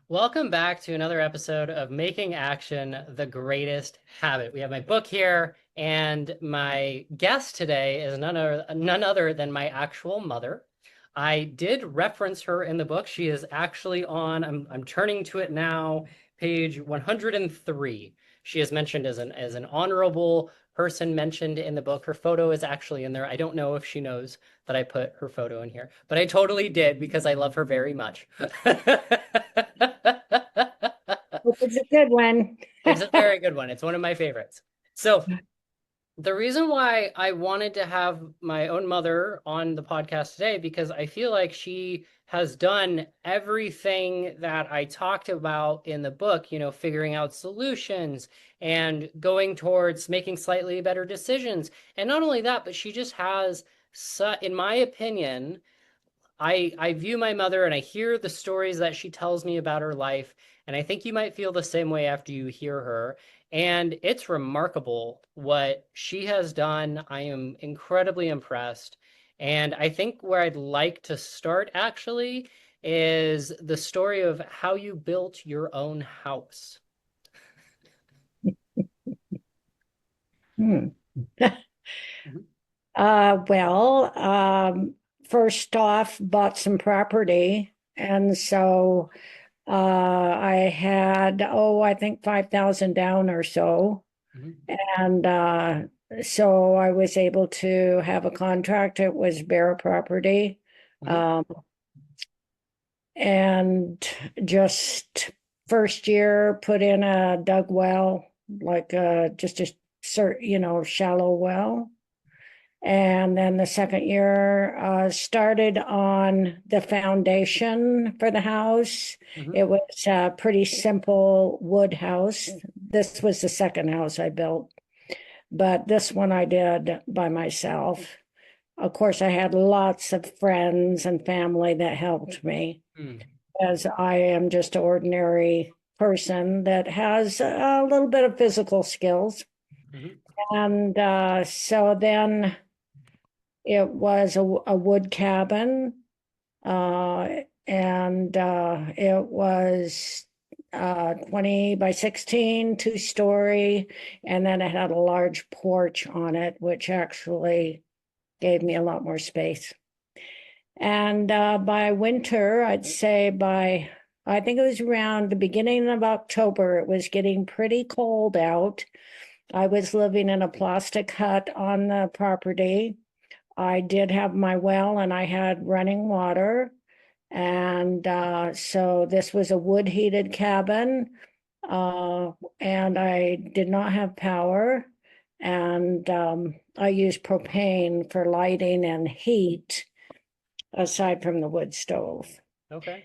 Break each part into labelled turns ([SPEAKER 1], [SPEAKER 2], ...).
[SPEAKER 1] Welcome back to another episode of Making Action the Greatest Habit. We have my book here, and my guest today is none other than my actual mother. I did reference her in the book. She is actually I'm turning to it now, page 103. She is mentioned as an honorable person mentioned in the book. Her photo is actually in there. I don't know if she knows that I put her photo in here, but I totally did because I love her very much.
[SPEAKER 2] It's a good one.
[SPEAKER 1] It's a very good one. It's one of my favorites. So, the reason why I wanted to have my own mother on the podcast today, because I feel like she has done everything that I talked about in the book, figuring out solutions and going towards making slightly better decisions. And not only that, but she just has, in my opinion, I view my mother and I hear the stories that she tells me about her life, and I think you might feel the same way after you hear her. And it's remarkable what she has done. I am incredibly impressed. And I think where I'd like to start actually is the story of how you built your own house.
[SPEAKER 2] Hmm.
[SPEAKER 1] Mhm.
[SPEAKER 2] Well, first off, bought some property. And so I had, I think 5,000 down or so.
[SPEAKER 1] Mhm.
[SPEAKER 2] And so I was able to have a contract. It was bare property.
[SPEAKER 1] Mhm.
[SPEAKER 2] Um, and just first year put in a dug well, like just a shallow well. And then the second year started on the foundation for the house.
[SPEAKER 1] Mhm.
[SPEAKER 2] It was a pretty simple wood house. This was the second house I built, but this one I did by myself. Of course, I had lots of friends and family that helped me,
[SPEAKER 1] Mhm.
[SPEAKER 2] as I am just an ordinary person that has a little bit of physical skills.
[SPEAKER 1] Mhm.
[SPEAKER 2] And so then it was a wood cabin, uh, and it was 20 by 16, 2-story, and then it had a large porch on it, which actually gave me a lot more space. And by winter, I'd say I think it was around the beginning of October, it was getting pretty cold out. I was living in a plastic hut on the property. I did have my well and I had running water. And so this was a wood heated cabin. Uh, and I did not have power. And I used propane for lighting and heat aside from the wood stove.
[SPEAKER 1] Okay.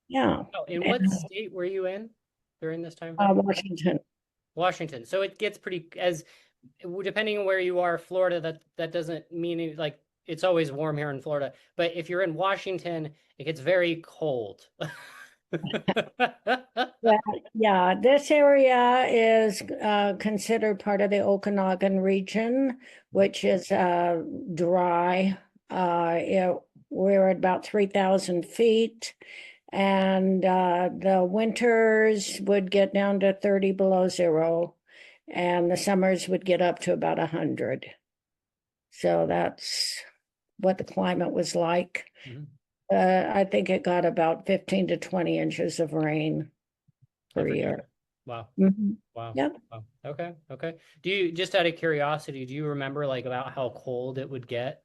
[SPEAKER 2] Yeah.
[SPEAKER 1] Oh, in what
[SPEAKER 2] And,
[SPEAKER 1] state were you in during this time frame?
[SPEAKER 2] Washington.
[SPEAKER 1] Washington. So it gets pretty as depending on where you are, Florida, that doesn't mean like it's always warm here in Florida. But if you're in Washington, it gets very cold.
[SPEAKER 2] Yeah, yeah. This area is considered part of the Okanagan region, which is dry. We're at about 3,000 feet, and the winters would get down to 30 below zero, and the summers would get up to about 100. So that's what the climate was like.
[SPEAKER 1] Mhm.
[SPEAKER 2] I think it got about 15 to 20 inches of rain per
[SPEAKER 1] Every
[SPEAKER 2] year.
[SPEAKER 1] year. Wow.
[SPEAKER 2] Mhm.
[SPEAKER 1] Wow.
[SPEAKER 2] Yep.
[SPEAKER 1] Wow. Okay. Okay. Do you just out of curiosity, do you remember like about how cold it would get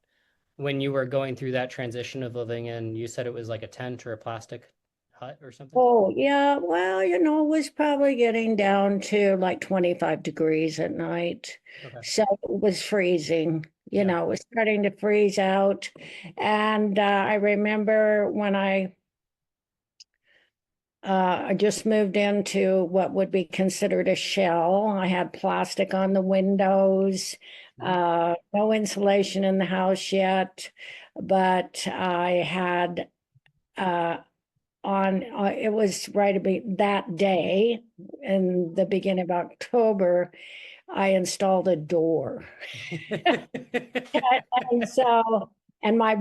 [SPEAKER 1] when you were going through that transition of living in, you said it was like a tent or a plastic hut or something?
[SPEAKER 2] Oh, yeah. Well, it was probably getting down to like 25 degrees at night.
[SPEAKER 1] Okay.
[SPEAKER 2] So it was freezing.
[SPEAKER 1] Yeah.
[SPEAKER 2] It was starting to freeze out. And I remember when I just moved into what would be considered a shell. I had plastic on the windows,
[SPEAKER 1] Mhm.
[SPEAKER 2] no insulation in the house yet, but I had uh, it was right about that day in the beginning of October, I installed a door. And so and my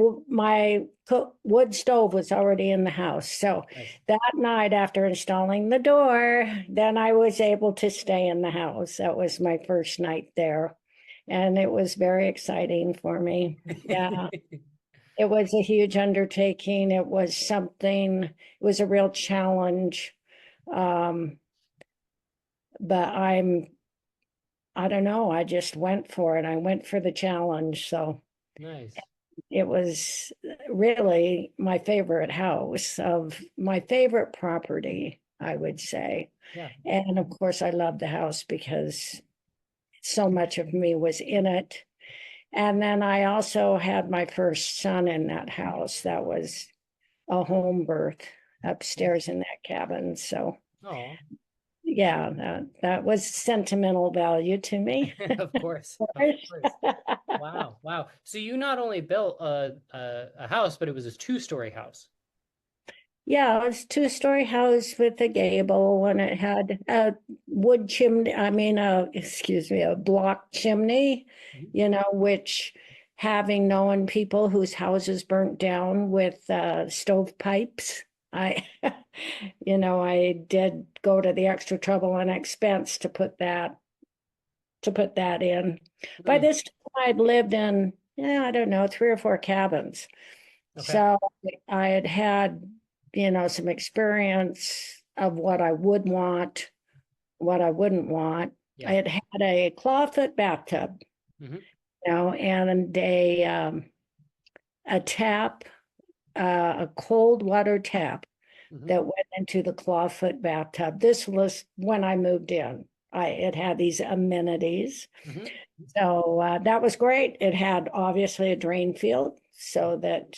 [SPEAKER 2] wood stove was already in the house. So
[SPEAKER 1] Nice.
[SPEAKER 2] that night after installing the door, then I was able to stay in the house. That was my first night there. And it was very exciting for me. Yeah, it was a huge undertaking. It was something, it was a real challenge. Um, but I don't know, I just went for it. I went for the challenge. So
[SPEAKER 1] Nice.
[SPEAKER 2] it was really my favorite house of my favorite property, I would say.
[SPEAKER 1] Yeah.
[SPEAKER 2] And of course, I loved the house because so much of me was in it. And then I also had my first son in that house. That was a home birth upstairs in that cabin. So
[SPEAKER 1] Oh,
[SPEAKER 2] yeah, that was sentimental value to me.
[SPEAKER 1] of course.
[SPEAKER 2] Of
[SPEAKER 1] Of
[SPEAKER 2] course.
[SPEAKER 1] course. Wow. Wow. So you not only built a house, but it was a two-story house.
[SPEAKER 2] Yeah, it was two-story house with a gable and it had a wood chimney, excuse me, a block chimney,
[SPEAKER 1] Mhm.
[SPEAKER 2] which having known people whose houses burnt down with stovepipes, I, I did go to the extra trouble and expense to put that in. By
[SPEAKER 1] Mm,
[SPEAKER 2] this time, I'd lived in, yeah, I don't know, three or four cabins.
[SPEAKER 1] okay.
[SPEAKER 2] So I had had, some experience of what I would want, what I wouldn't want. I
[SPEAKER 1] Yeah.
[SPEAKER 2] had had a clawfoot bathtub,
[SPEAKER 1] Hmm.
[SPEAKER 2] and a tap, a cold water tap
[SPEAKER 1] Hmm.
[SPEAKER 2] that went into the clawfoot bathtub. This was when I moved in. It had these amenities.
[SPEAKER 1] Hmm.
[SPEAKER 2] So that was great. It had obviously a drain field so that,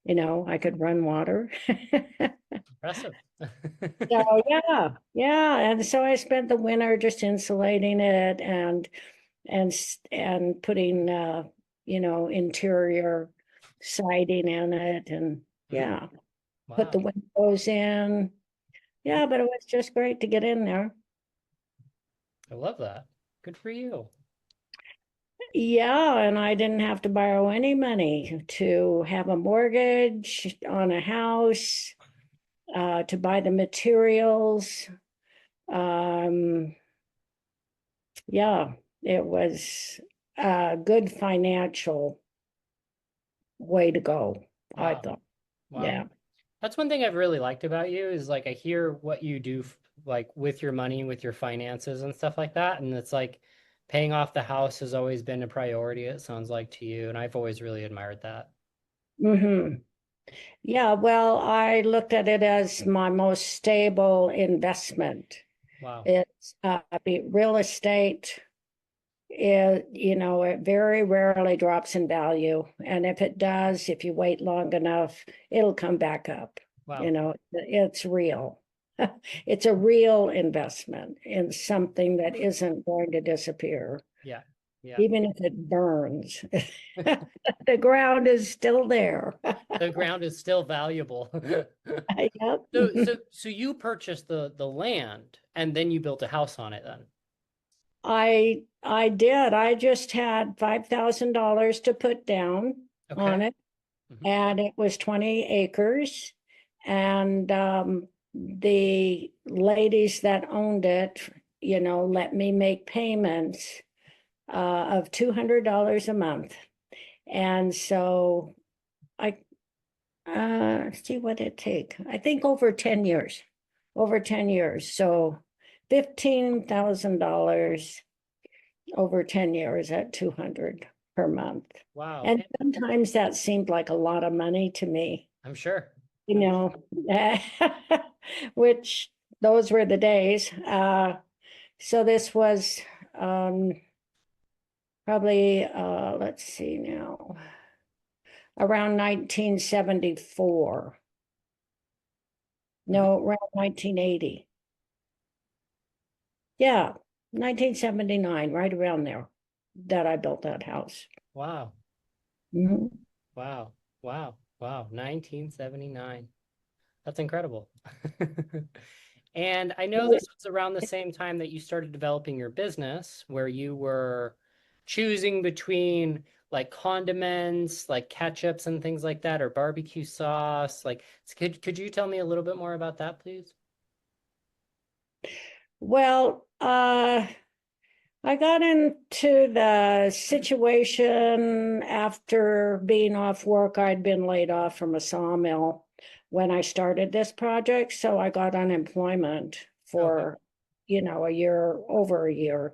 [SPEAKER 2] I could run water.
[SPEAKER 1] Impressive.
[SPEAKER 2] So yeah, yeah. And so I spent the winter just insulating it and putting interior siding in it and
[SPEAKER 1] Mhm.
[SPEAKER 2] yeah, put
[SPEAKER 1] Wow.
[SPEAKER 2] the windows in. Yeah, but it was just great to get in there.
[SPEAKER 1] I love that. Good for you.
[SPEAKER 2] Yeah, and I didn't have to borrow any money to have a mortgage on a house, to buy the materials. Um, yeah, it was a good financial way to go, I
[SPEAKER 1] Wow.
[SPEAKER 2] thought.
[SPEAKER 1] Wow.
[SPEAKER 2] Yeah.
[SPEAKER 1] That's one thing I've really liked about you is like I hear what you do like with your money, with your finances and stuff like that. And it's like paying off the house has always been a priority, it sounds like to you. And I've always really admired that.
[SPEAKER 2] Hmm. Yeah, well, I looked at it as my most stable investment.
[SPEAKER 1] Wow.
[SPEAKER 2] It's real estate. It very rarely drops in value. And if it does, if you wait long enough, it'll come back up.
[SPEAKER 1] Wow.
[SPEAKER 2] It's real. It's a real investment in something that isn't going to disappear,
[SPEAKER 1] Yeah. Yeah.
[SPEAKER 2] even if it burns. The ground is still there.
[SPEAKER 1] The ground is still valuable.
[SPEAKER 2] Yep.
[SPEAKER 1] So you purchased the land and then you built a house on it then.
[SPEAKER 2] I did. I just had $5,000 to put down on
[SPEAKER 1] Okay.
[SPEAKER 2] it,
[SPEAKER 1] Hmm.
[SPEAKER 2] and it was 20 acres. And the ladies that owned it, let me make payments of $200 a month. And so I see what it take. I think over 10 years. So $15,000 over 10 years at 200 per month.
[SPEAKER 1] Wow.
[SPEAKER 2] And sometimes that seemed like a lot of money to me,
[SPEAKER 1] I'm sure.
[SPEAKER 2] you
[SPEAKER 1] I'm
[SPEAKER 2] know, which those were the days. So this was um, probably, let's see now, around 1974.
[SPEAKER 1] Mhm.
[SPEAKER 2] No, around 1980. Yeah, 1979, right around there that I built that house.
[SPEAKER 1] Wow.
[SPEAKER 2] Mhm.
[SPEAKER 1] Wow. Wow. Wow. 1979. That's incredible. And I know this was around the same time that you started developing your business, where you were choosing between like condiments, like ketchups and things like that, or barbecue sauce. Like, could you tell me a little bit more about that, please?
[SPEAKER 2] Well, I got into the situation after being off work. I'd been laid off from a sawmill when I started this project, so I got unemployment
[SPEAKER 1] Okay.
[SPEAKER 2] for, a year, over a year.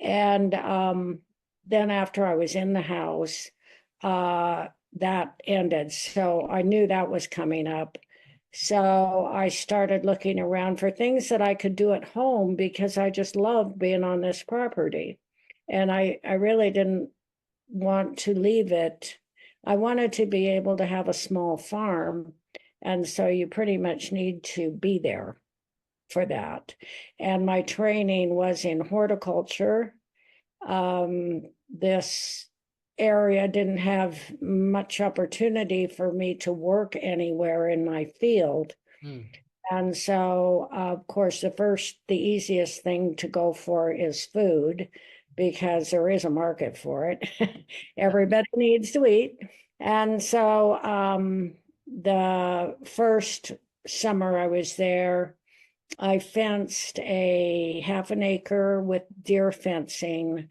[SPEAKER 2] And then after I was in the house, that ended. So I knew that was coming up. So I started looking around for things that I could do at home because I just loved being on this property. And I really didn't want to leave it. I wanted to be able to have a small farm. And so you pretty much need to be there for that. And my training was in horticulture. This area didn't have much opportunity for me to work anywhere in my field.
[SPEAKER 1] Hmm.
[SPEAKER 2] And so, of course, the easiest thing to go for is food because there is a market for it. Everybody needs to eat. And so, the first summer I was there, I fenced a half an acre with deer fencing,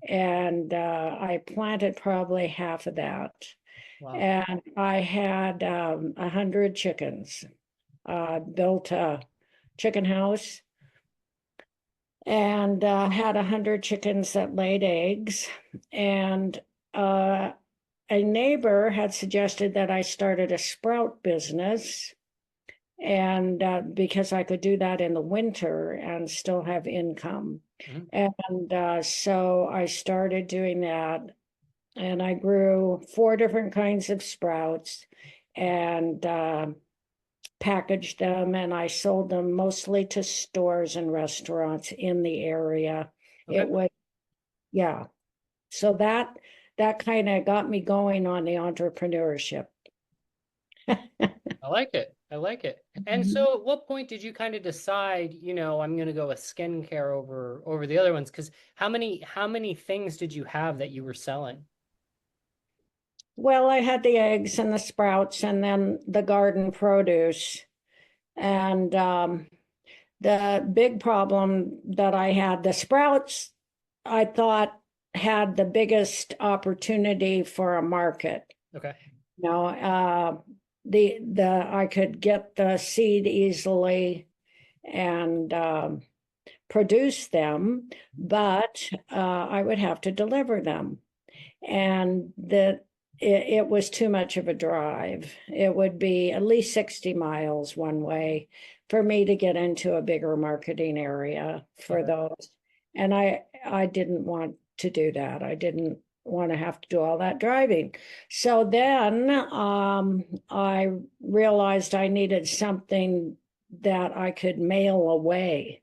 [SPEAKER 2] and I planted probably half of that.
[SPEAKER 1] Wow.
[SPEAKER 2] And I had 100 chickens. Built a chicken house and had 100 chickens that laid eggs. And uh, a neighbor had suggested that I started a sprout business and because I could do that in the winter and still have income.
[SPEAKER 1] Mhm.
[SPEAKER 2] And so I started doing that, and I grew 4 different kinds of sprouts and packaged them, and I sold them mostly to stores and restaurants in the area.
[SPEAKER 1] Okay.
[SPEAKER 2] It was, yeah. So that kind of got me going on the entrepreneurship.
[SPEAKER 1] I like it. I like it. And so at what point did you kind of decide, I'm going to go with skincare over the other ones? Because how many things did you have that you were selling?
[SPEAKER 2] Well, I had the eggs and the sprouts and then the garden produce. And the big problem that I had, the sprouts, I thought had the biggest opportunity for a market.
[SPEAKER 1] Okay.
[SPEAKER 2] You know, the I could get the seed easily and produce them, but I would have to deliver them. And it was too much of a drive. It would be at least 60 miles one way for me to get into a bigger marketing area for
[SPEAKER 1] Okay.
[SPEAKER 2] those. And I didn't want to do that. I didn't want to have to do all that driving. So then I realized I needed something that I could mail away,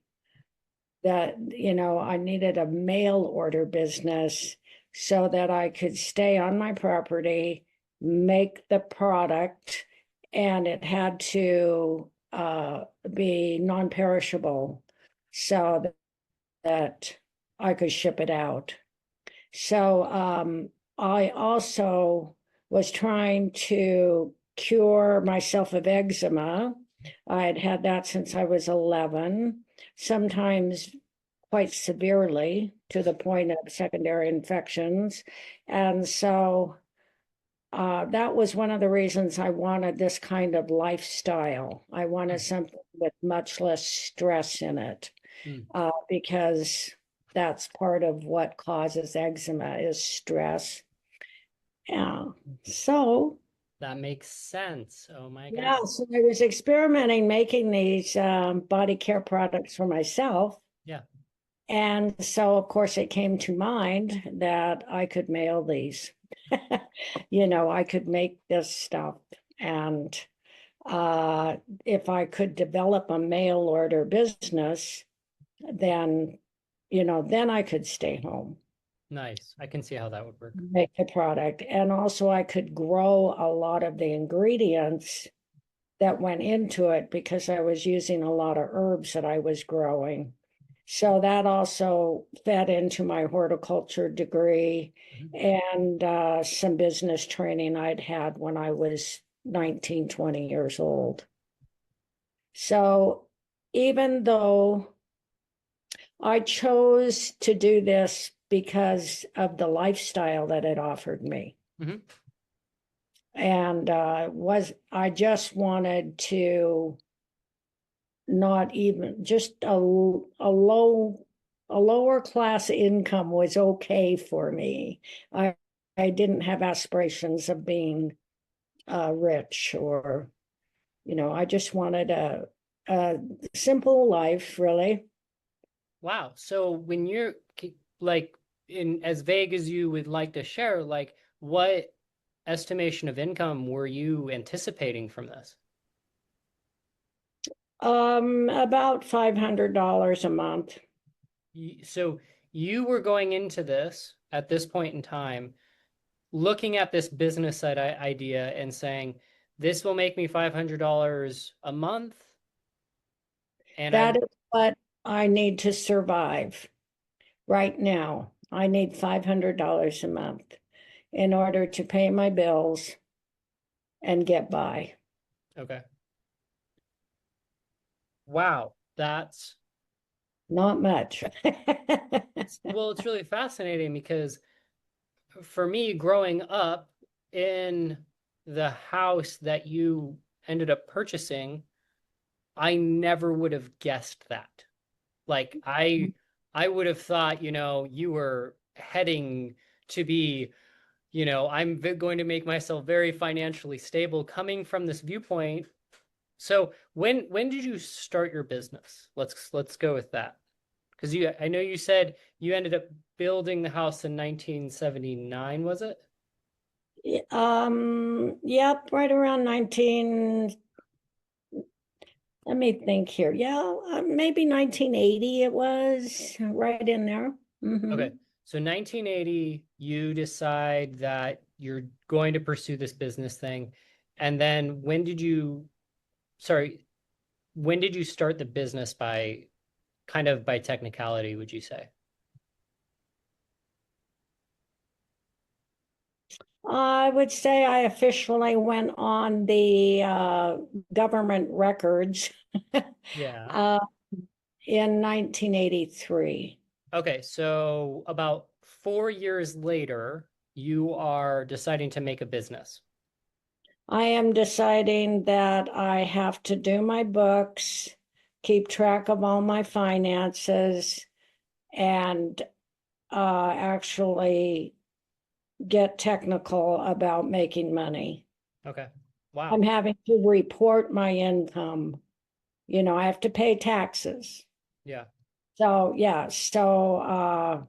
[SPEAKER 2] that, I needed a mail order business so that I could stay on my property, make the product, and it had to be non-perishable so that I could ship it out. So I also was trying to cure myself of eczema. I had had that since I was 11, sometimes quite severely to the point of secondary infections. And so that was one of the reasons I wanted this kind of lifestyle. I wanted something with much less stress in it
[SPEAKER 1] Mm.
[SPEAKER 2] because that's part of what causes eczema is stress. Yeah. So,
[SPEAKER 1] That makes sense. Oh my
[SPEAKER 2] yeah,
[SPEAKER 1] God.
[SPEAKER 2] so I was experimenting making these body care products for myself.
[SPEAKER 1] Yeah.
[SPEAKER 2] And so, of course, it came to mind that I could mail these. I could make this stuff. And uh, if I could develop a mail order business, then, then I could stay home,
[SPEAKER 1] Nice. I can see how that would work.
[SPEAKER 2] make the product. And also, I could grow a lot of the ingredients that went into it because I was using a lot of herbs that I was growing. So that also fed into my horticulture degree
[SPEAKER 1] Mhm.
[SPEAKER 2] and some business training I'd had when I was 19, 20 years old. So even though I chose to do this because of the lifestyle that it offered me,
[SPEAKER 1] Mhm.
[SPEAKER 2] and was I just wanted to not even just a lower class income was okay for me. I I didn't have aspirations of being rich or I just wanted a simple life, really.
[SPEAKER 1] Wow. So when you're like in as vague as you would like to share, like what estimation of income were you anticipating from this?
[SPEAKER 2] About $500 a month.
[SPEAKER 1] So you were going into this at this point in time, looking at this business side idea and saying, this will make me $500 a month, and I
[SPEAKER 2] That is what I need to survive right now. I need $500 a month in order to pay my bills and get by.
[SPEAKER 1] okay. Wow, that's
[SPEAKER 2] Not much.
[SPEAKER 1] well, it's really fascinating because for me, growing up in the house that you ended up purchasing, I never would have guessed that. Like I would have thought, you were heading to be, I'm going to make myself very financially stable coming from this viewpoint. So when did you start your business? Let's go with that. Because I know you said you ended up building the house in 1979, was it?
[SPEAKER 2] Yep, right around 19, let me think here. Yeah, maybe 1980 it was, right in there.
[SPEAKER 1] Okay.
[SPEAKER 2] Hmm.
[SPEAKER 1] So 1980, you decide that you're going to pursue this business thing. And then sorry, when did you start the business by kind of by technicality, would you say?
[SPEAKER 2] I would say I officially went on the government records
[SPEAKER 1] Yeah.
[SPEAKER 2] uh, in 1983.
[SPEAKER 1] Okay. So about 4 years later, you are deciding to make a business.
[SPEAKER 2] I am deciding that I have to do my books, keep track of all my finances, and actually get technical about making money.
[SPEAKER 1] Okay. Wow.
[SPEAKER 2] I'm having to report my income. I have to pay taxes.
[SPEAKER 1] Yeah.
[SPEAKER 2] So, yeah, so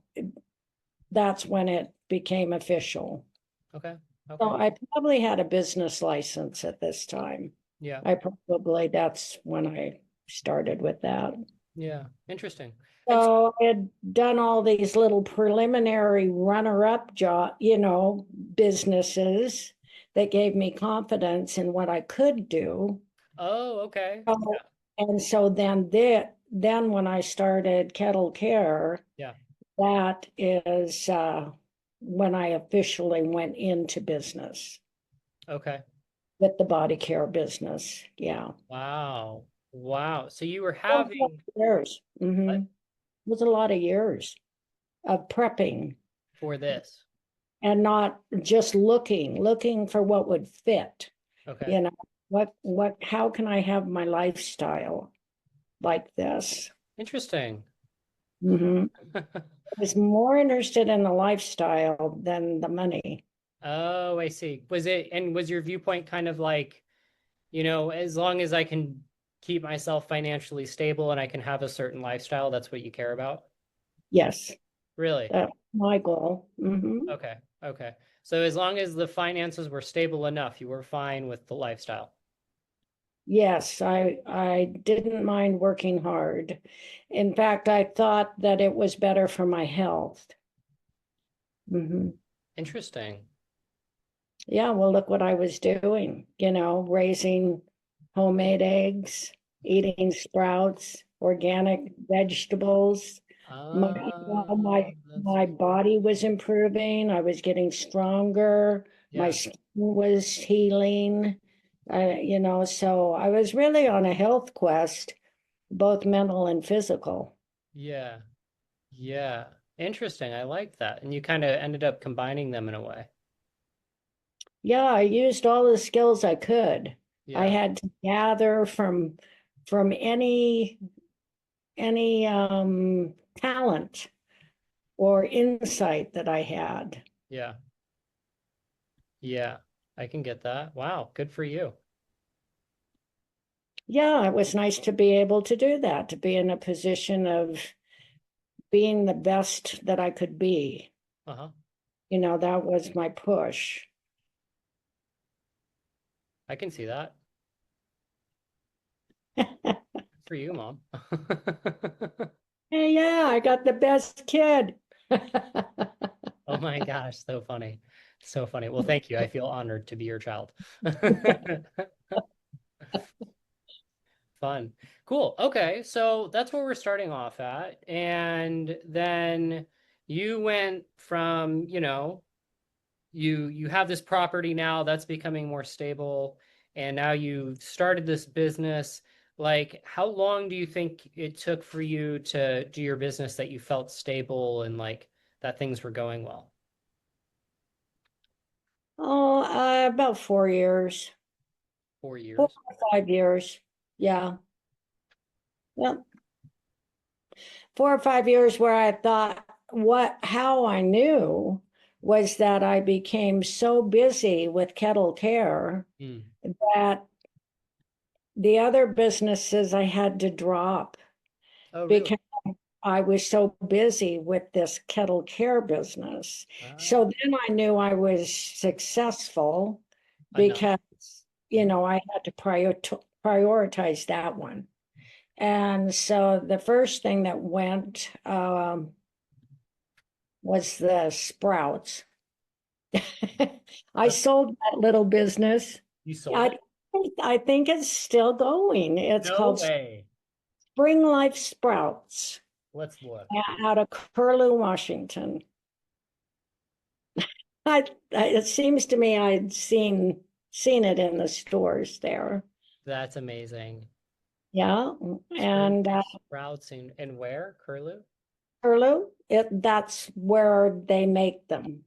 [SPEAKER 2] that's when it became official.
[SPEAKER 1] Okay.
[SPEAKER 2] So
[SPEAKER 1] Okay.
[SPEAKER 2] I probably had a business license at this time.
[SPEAKER 1] Yeah.
[SPEAKER 2] That's when I started with that.
[SPEAKER 1] Yeah. Interesting. And so,
[SPEAKER 2] So I had done all these little preliminary runner-up job, businesses that gave me confidence in what I could do.
[SPEAKER 1] oh, okay.
[SPEAKER 2] So, and so then when I started Kettle Care,
[SPEAKER 1] Yeah.
[SPEAKER 2] that is when I officially went into business
[SPEAKER 1] Okay.
[SPEAKER 2] with the body care business. Yeah.
[SPEAKER 1] Wow. Wow. So you were
[SPEAKER 2] It was a lot
[SPEAKER 1] having
[SPEAKER 2] of years.
[SPEAKER 1] what
[SPEAKER 2] It was a lot of years of prepping
[SPEAKER 1] for this?
[SPEAKER 2] and not just looking for what would fit.
[SPEAKER 1] Okay.
[SPEAKER 2] You know, how can I have my lifestyle like this?
[SPEAKER 1] Interesting.
[SPEAKER 2] I was more interested in the lifestyle than the money.
[SPEAKER 1] Oh, I see. Was your viewpoint kind of like, as long as I can keep myself financially stable and I can have a certain lifestyle, that's what you care about?
[SPEAKER 2] Yes,
[SPEAKER 1] Really?
[SPEAKER 2] that's my goal.
[SPEAKER 1] Okay. Okay. So as long as the finances were stable enough, you were fine with the lifestyle.
[SPEAKER 2] Yes, I didn't mind working hard. In fact, I thought that it was better for my health. Hmm.
[SPEAKER 1] Interesting.
[SPEAKER 2] Yeah, well, look what I was doing, raising homemade eggs, eating sprouts. organic vegetables. My,
[SPEAKER 1] That's
[SPEAKER 2] my
[SPEAKER 1] cool.
[SPEAKER 2] body was improving. I was getting stronger. My
[SPEAKER 1] Yeah.
[SPEAKER 2] skin was healing. So I was really on a health quest, both mental and physical.
[SPEAKER 1] Yeah. Yeah. Interesting. I like that. And you kind of ended up combining them in a way.
[SPEAKER 2] Yeah, I used all the skills I could. I
[SPEAKER 1] Yeah.
[SPEAKER 2] had to gather from any talent or insight that I had.
[SPEAKER 1] Yeah. Yeah. I can get that. Wow. Good for you.
[SPEAKER 2] Yeah, it was nice to be able to do that, to be in a position of being the best that I could be.
[SPEAKER 1] Uh-huh.
[SPEAKER 2] That was my push.
[SPEAKER 1] I can see that. Good for you, Mom.
[SPEAKER 2] Hey, yeah, I got the best kid.
[SPEAKER 1] Oh my gosh, so funny. So funny. Well, thank you. I feel honored to be your child. Fun. Cool. Okay, so that's where we're starting off at. And then you went from, you have this property now that's becoming more stable, and now you've started this business. Like, how long do you think it took for you to do your business that you felt stable and like that things were going well?
[SPEAKER 2] Oh, about 4 years,
[SPEAKER 1] Four
[SPEAKER 2] four
[SPEAKER 1] years?
[SPEAKER 2] or 5 years. Yeah. Yep. 4 or 5 years where I thought how I knew was that I became so busy with kettle care
[SPEAKER 1] Hmm.
[SPEAKER 2] that the other businesses I had to drop
[SPEAKER 1] Oh, really?
[SPEAKER 2] because I was so busy with this kettle care business. So
[SPEAKER 1] Ah,
[SPEAKER 2] then I knew I was successful
[SPEAKER 1] enough.
[SPEAKER 2] because,
[SPEAKER 1] Mhm.
[SPEAKER 2] I had to prioritize that one. And so the first thing that went was the sprouts. I
[SPEAKER 1] The,
[SPEAKER 2] sold that little business.
[SPEAKER 1] you sold
[SPEAKER 2] I
[SPEAKER 1] it?
[SPEAKER 2] I think it's still going. It's
[SPEAKER 1] No
[SPEAKER 2] called
[SPEAKER 1] way.
[SPEAKER 2] Spring Life Sprouts
[SPEAKER 1] Let's look.
[SPEAKER 2] out of Curlew, Washington. It seems to me I'd seen it in the stores there.
[SPEAKER 1] That's amazing.
[SPEAKER 2] Yeah,
[SPEAKER 1] Spring
[SPEAKER 2] and
[SPEAKER 1] sprouts and where? Curlew?
[SPEAKER 2] Curlew, that's where they make them,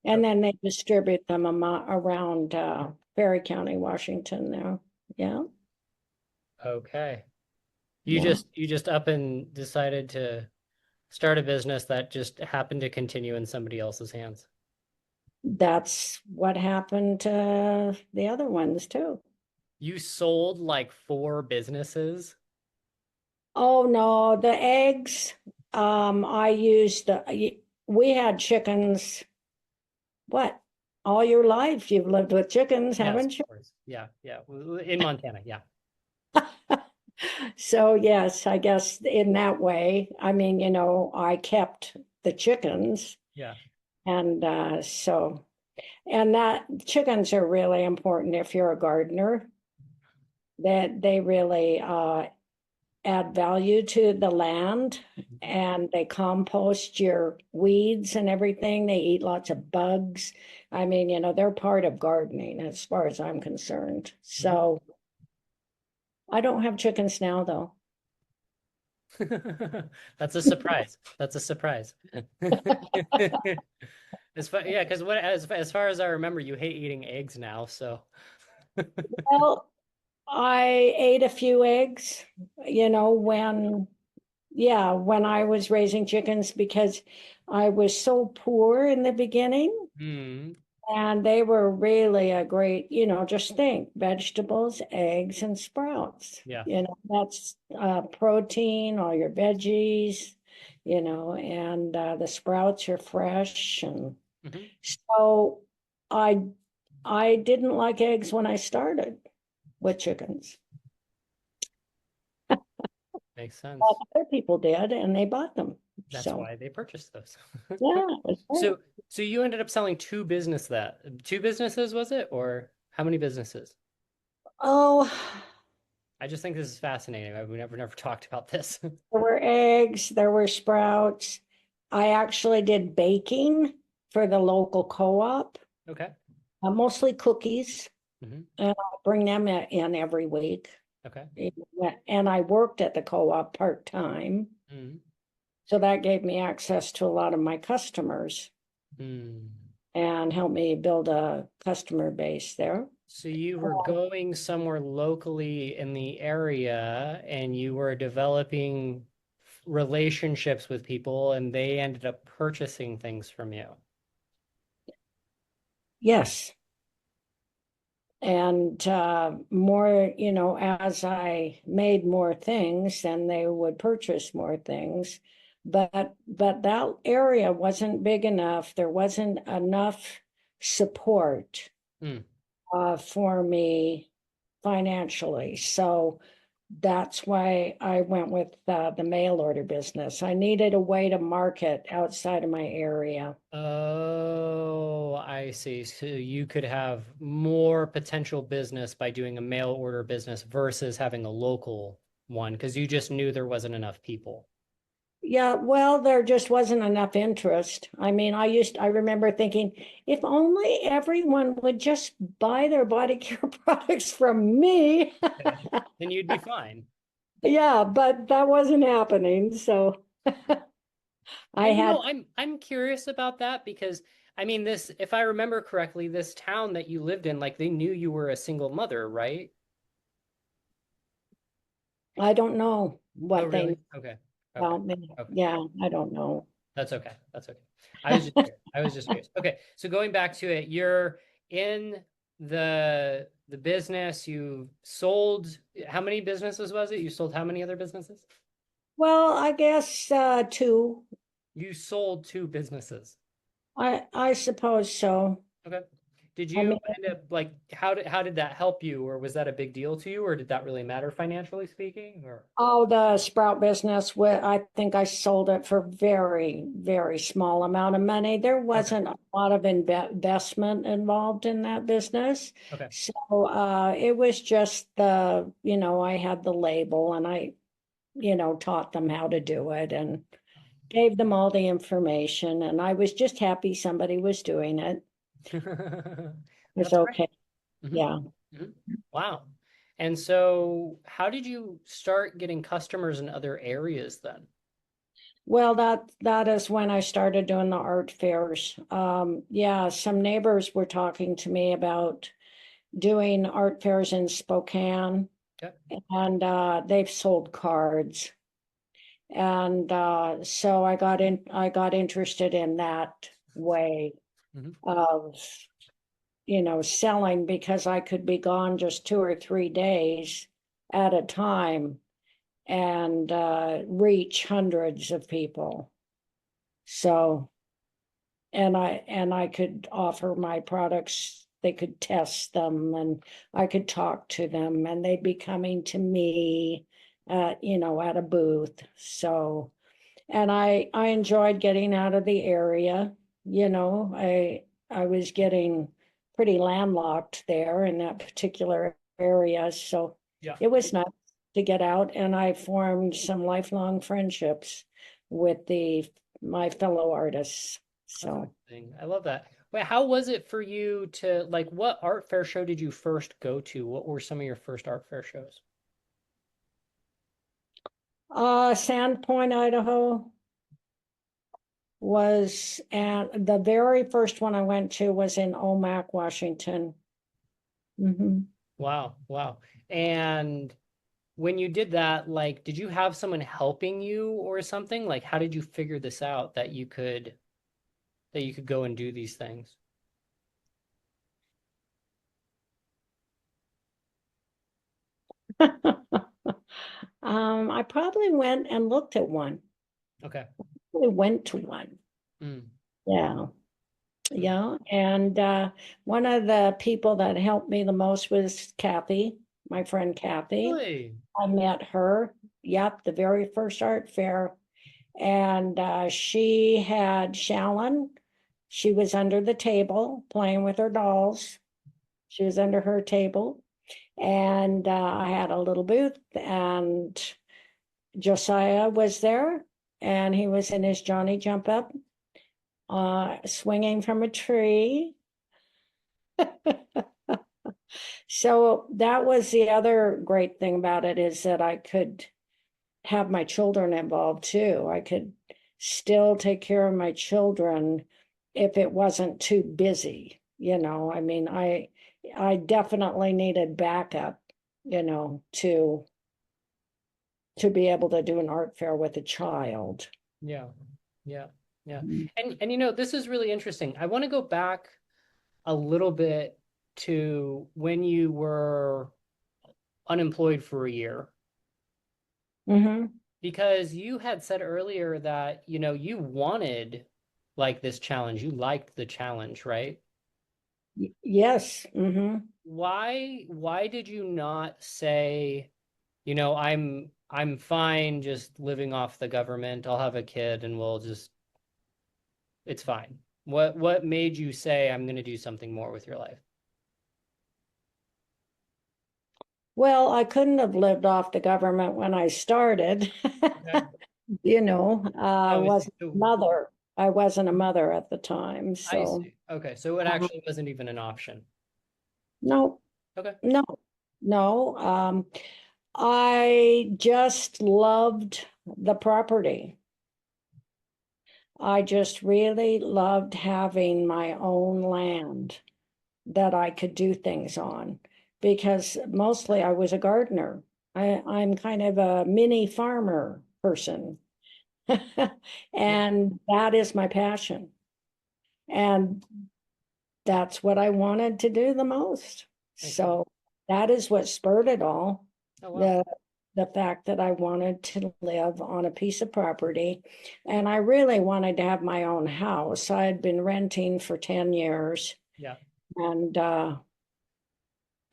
[SPEAKER 2] and
[SPEAKER 1] Okay.
[SPEAKER 2] then they distribute them around Perry County, Washington. Now, yeah,
[SPEAKER 1] Okay.
[SPEAKER 2] yeah.
[SPEAKER 1] You just up and decided to start a business that just happened to continue in somebody else's hands.
[SPEAKER 2] That's what happened to the other ones too.
[SPEAKER 1] You sold like four businesses?
[SPEAKER 2] Oh no, the eggs. I used we had chickens. What? All your life you've lived with chickens,
[SPEAKER 1] Yes,
[SPEAKER 2] haven't
[SPEAKER 1] of
[SPEAKER 2] you?
[SPEAKER 1] course. Yeah, yeah. In Montana, yeah.
[SPEAKER 2] So yes, I guess in that way. I mean, I kept the chickens,
[SPEAKER 1] Yeah.
[SPEAKER 2] and and that chickens are really important if you're a gardener. That they really add value to the land,
[SPEAKER 1] Mhm.
[SPEAKER 2] and they compost your weeds and everything. They eat lots of bugs. I mean, they're part of gardening as far as I'm concerned.
[SPEAKER 1] Mhm.
[SPEAKER 2] So I don't have chickens now, though.
[SPEAKER 1] That's a surprise. That's a surprise. Yeah, because as far as I remember, you hate eating eggs now, so
[SPEAKER 2] Well, I ate a few eggs, when I was raising chickens because I was so poor in the beginning.
[SPEAKER 1] Hmm.
[SPEAKER 2] And they were really a great, just think vegetables, eggs, and sprouts.
[SPEAKER 1] Yeah.
[SPEAKER 2] That's protein, all your veggies, and the sprouts are fresh. And
[SPEAKER 1] Hmm.
[SPEAKER 2] so I I didn't like eggs when I started with chickens.
[SPEAKER 1] Makes
[SPEAKER 2] But
[SPEAKER 1] sense.
[SPEAKER 2] other people did, and they bought them.
[SPEAKER 1] That's
[SPEAKER 2] So
[SPEAKER 1] why they purchased those.
[SPEAKER 2] yeah, it's great.
[SPEAKER 1] So, so you ended up selling two businesses, was it? Or how many businesses?
[SPEAKER 2] Oh,
[SPEAKER 1] I just think this is fascinating. We never talked about this.
[SPEAKER 2] There were eggs, there were sprouts. I actually did baking for the local co-op,
[SPEAKER 1] Okay.
[SPEAKER 2] mostly cookies,
[SPEAKER 1] Hmm.
[SPEAKER 2] and I bring them in every week.
[SPEAKER 1] Okay.
[SPEAKER 2] And I worked at the co-op part-time,
[SPEAKER 1] Mm.
[SPEAKER 2] so that gave me access to a lot of my customers
[SPEAKER 1] Mm.
[SPEAKER 2] and helped me build a customer base there.
[SPEAKER 1] So you were going somewhere locally in the area and you were developing relationships with people and they ended up purchasing things from you.
[SPEAKER 2] Yes. And more, as I made more things, then they would purchase more things. But that area wasn't big enough. There wasn't enough support
[SPEAKER 1] Mm.
[SPEAKER 2] for me financially. So that's why I went with the mail order business. I needed a way to market outside of my area.
[SPEAKER 1] Oh, I see. So you could have more potential business by doing a mail order business versus having a local one because you just knew there wasn't enough people.
[SPEAKER 2] Yeah, well, there just wasn't enough interest. I mean, I remember thinking, if only everyone would just buy their body care products from me.
[SPEAKER 1] Then you'd be fine.
[SPEAKER 2] Yeah, but that wasn't happening. So I
[SPEAKER 1] And
[SPEAKER 2] had,
[SPEAKER 1] I'm curious about that because I mean this, if I remember correctly, this town that you lived in, like they knew you were a single mother, right?
[SPEAKER 2] I don't know
[SPEAKER 1] Oh,
[SPEAKER 2] what they
[SPEAKER 1] really?
[SPEAKER 2] knew
[SPEAKER 1] Okay. Okay.
[SPEAKER 2] about me.
[SPEAKER 1] Okay.
[SPEAKER 2] Yeah, I don't know.
[SPEAKER 1] That's okay. That's okay. I was just curious. I was just curious. Okay. So going back to it, you're in the business, you sold how many businesses was it? You sold how many other businesses?
[SPEAKER 2] Well, I guess two.
[SPEAKER 1] You sold two businesses.
[SPEAKER 2] I suppose so.
[SPEAKER 1] Okay. Did
[SPEAKER 2] I
[SPEAKER 1] you
[SPEAKER 2] mean,
[SPEAKER 1] end up like how did that help you or was that a big deal to you or did that really matter financially speaking or
[SPEAKER 2] oh, the sprout business, I think I sold it for very, very small amount of money. There
[SPEAKER 1] okay.
[SPEAKER 2] wasn't a lot of investment involved in that business.
[SPEAKER 1] Okay.
[SPEAKER 2] So it was just I had the label and I, taught them how to do it and gave them all the information. And I was just happy somebody was doing it. It's
[SPEAKER 1] That's great.
[SPEAKER 2] okay.
[SPEAKER 1] Hmm.
[SPEAKER 2] Yeah.
[SPEAKER 1] Hmm. Wow. And so how did you start getting customers in other areas then?
[SPEAKER 2] Well, that is when I started doing the art fairs. Yeah, some neighbors were talking to me about doing art fairs in Spokane,
[SPEAKER 1] Okay.
[SPEAKER 2] and they've sold cards. And so I got interested in that way
[SPEAKER 1] Hmm.
[SPEAKER 2] of, selling because I could be gone just 2 or 3 days at a time and reach hundreds of people. So and I could offer my products. They could test them and I could talk to them and they'd be coming to me at a booth. So and I enjoyed getting out of the area. I was getting pretty landlocked there in that particular area. So
[SPEAKER 1] Yeah.
[SPEAKER 2] it was nice to get out and I formed some lifelong friendships with the my fellow artists.
[SPEAKER 1] That's
[SPEAKER 2] So
[SPEAKER 1] amazing. I love that. Wait, how was it for you to like what art fair show did you first go to? What were some of your first art fair shows?
[SPEAKER 2] Sandpoint, Idaho was, and the very first one I went to was in Omak, Washington. Hmm.
[SPEAKER 1] Wow, wow. And when you did that, like, did you have someone helping you or something? Like, how did you figure this out that you could go and do these things?
[SPEAKER 2] I probably went and looked at one.
[SPEAKER 1] Okay.
[SPEAKER 2] We went to one.
[SPEAKER 1] Mm.
[SPEAKER 2] Yeah.
[SPEAKER 1] Mm.
[SPEAKER 2] Yeah. And one of the people that helped me the most was Kathy, my friend Kathy.
[SPEAKER 1] Really?
[SPEAKER 2] I met her, yep, the very first art fair. And she had Shallon. She was under the table playing with her dolls. She was under her table. And I had a little booth, and Josiah was there, and he was in his Johnny jump up, swinging from a tree. So that was the other great thing about it, is that I could have my children involved too. I could still take care of my children if it wasn't too busy, I mean, I definitely needed backup, to be able to do an art fair with a child.
[SPEAKER 1] Yeah. Yeah. Yeah.
[SPEAKER 2] Mhm.
[SPEAKER 1] And this is really interesting. I want to go back a little bit to when you were unemployed for a year, because you had said earlier that, you wanted like this challenge. You liked the challenge, right?
[SPEAKER 2] Yes.
[SPEAKER 1] Why did you not say, I'm fine just living off the government. I'll have a kid and it's fine. What made you say I'm going to do something more with your life?
[SPEAKER 2] Well, I couldn't have lived off the government when I started.
[SPEAKER 1] Okay.
[SPEAKER 2] I
[SPEAKER 1] Oh,
[SPEAKER 2] wasn't a
[SPEAKER 1] so
[SPEAKER 2] mother. I wasn't a mother at the time,
[SPEAKER 1] I
[SPEAKER 2] so
[SPEAKER 1] see. Okay, so it
[SPEAKER 2] uh,
[SPEAKER 1] actually wasn't even an option.
[SPEAKER 2] no,
[SPEAKER 1] Okay.
[SPEAKER 2] no, no. I just loved the property. I just really loved having my own land that I could do things on, because mostly I was a gardener. I'm kind of a mini farmer person.
[SPEAKER 1] Yeah.
[SPEAKER 2] And that is my passion. And that's what I wanted to do the most.
[SPEAKER 1] Makes sense.
[SPEAKER 2] So that is what spurred it all.
[SPEAKER 1] Oh, wow.
[SPEAKER 2] The the fact that I wanted to live on a piece of property, and I really wanted to have my own house. I had been renting for 10 years,
[SPEAKER 1] Yeah.
[SPEAKER 2] and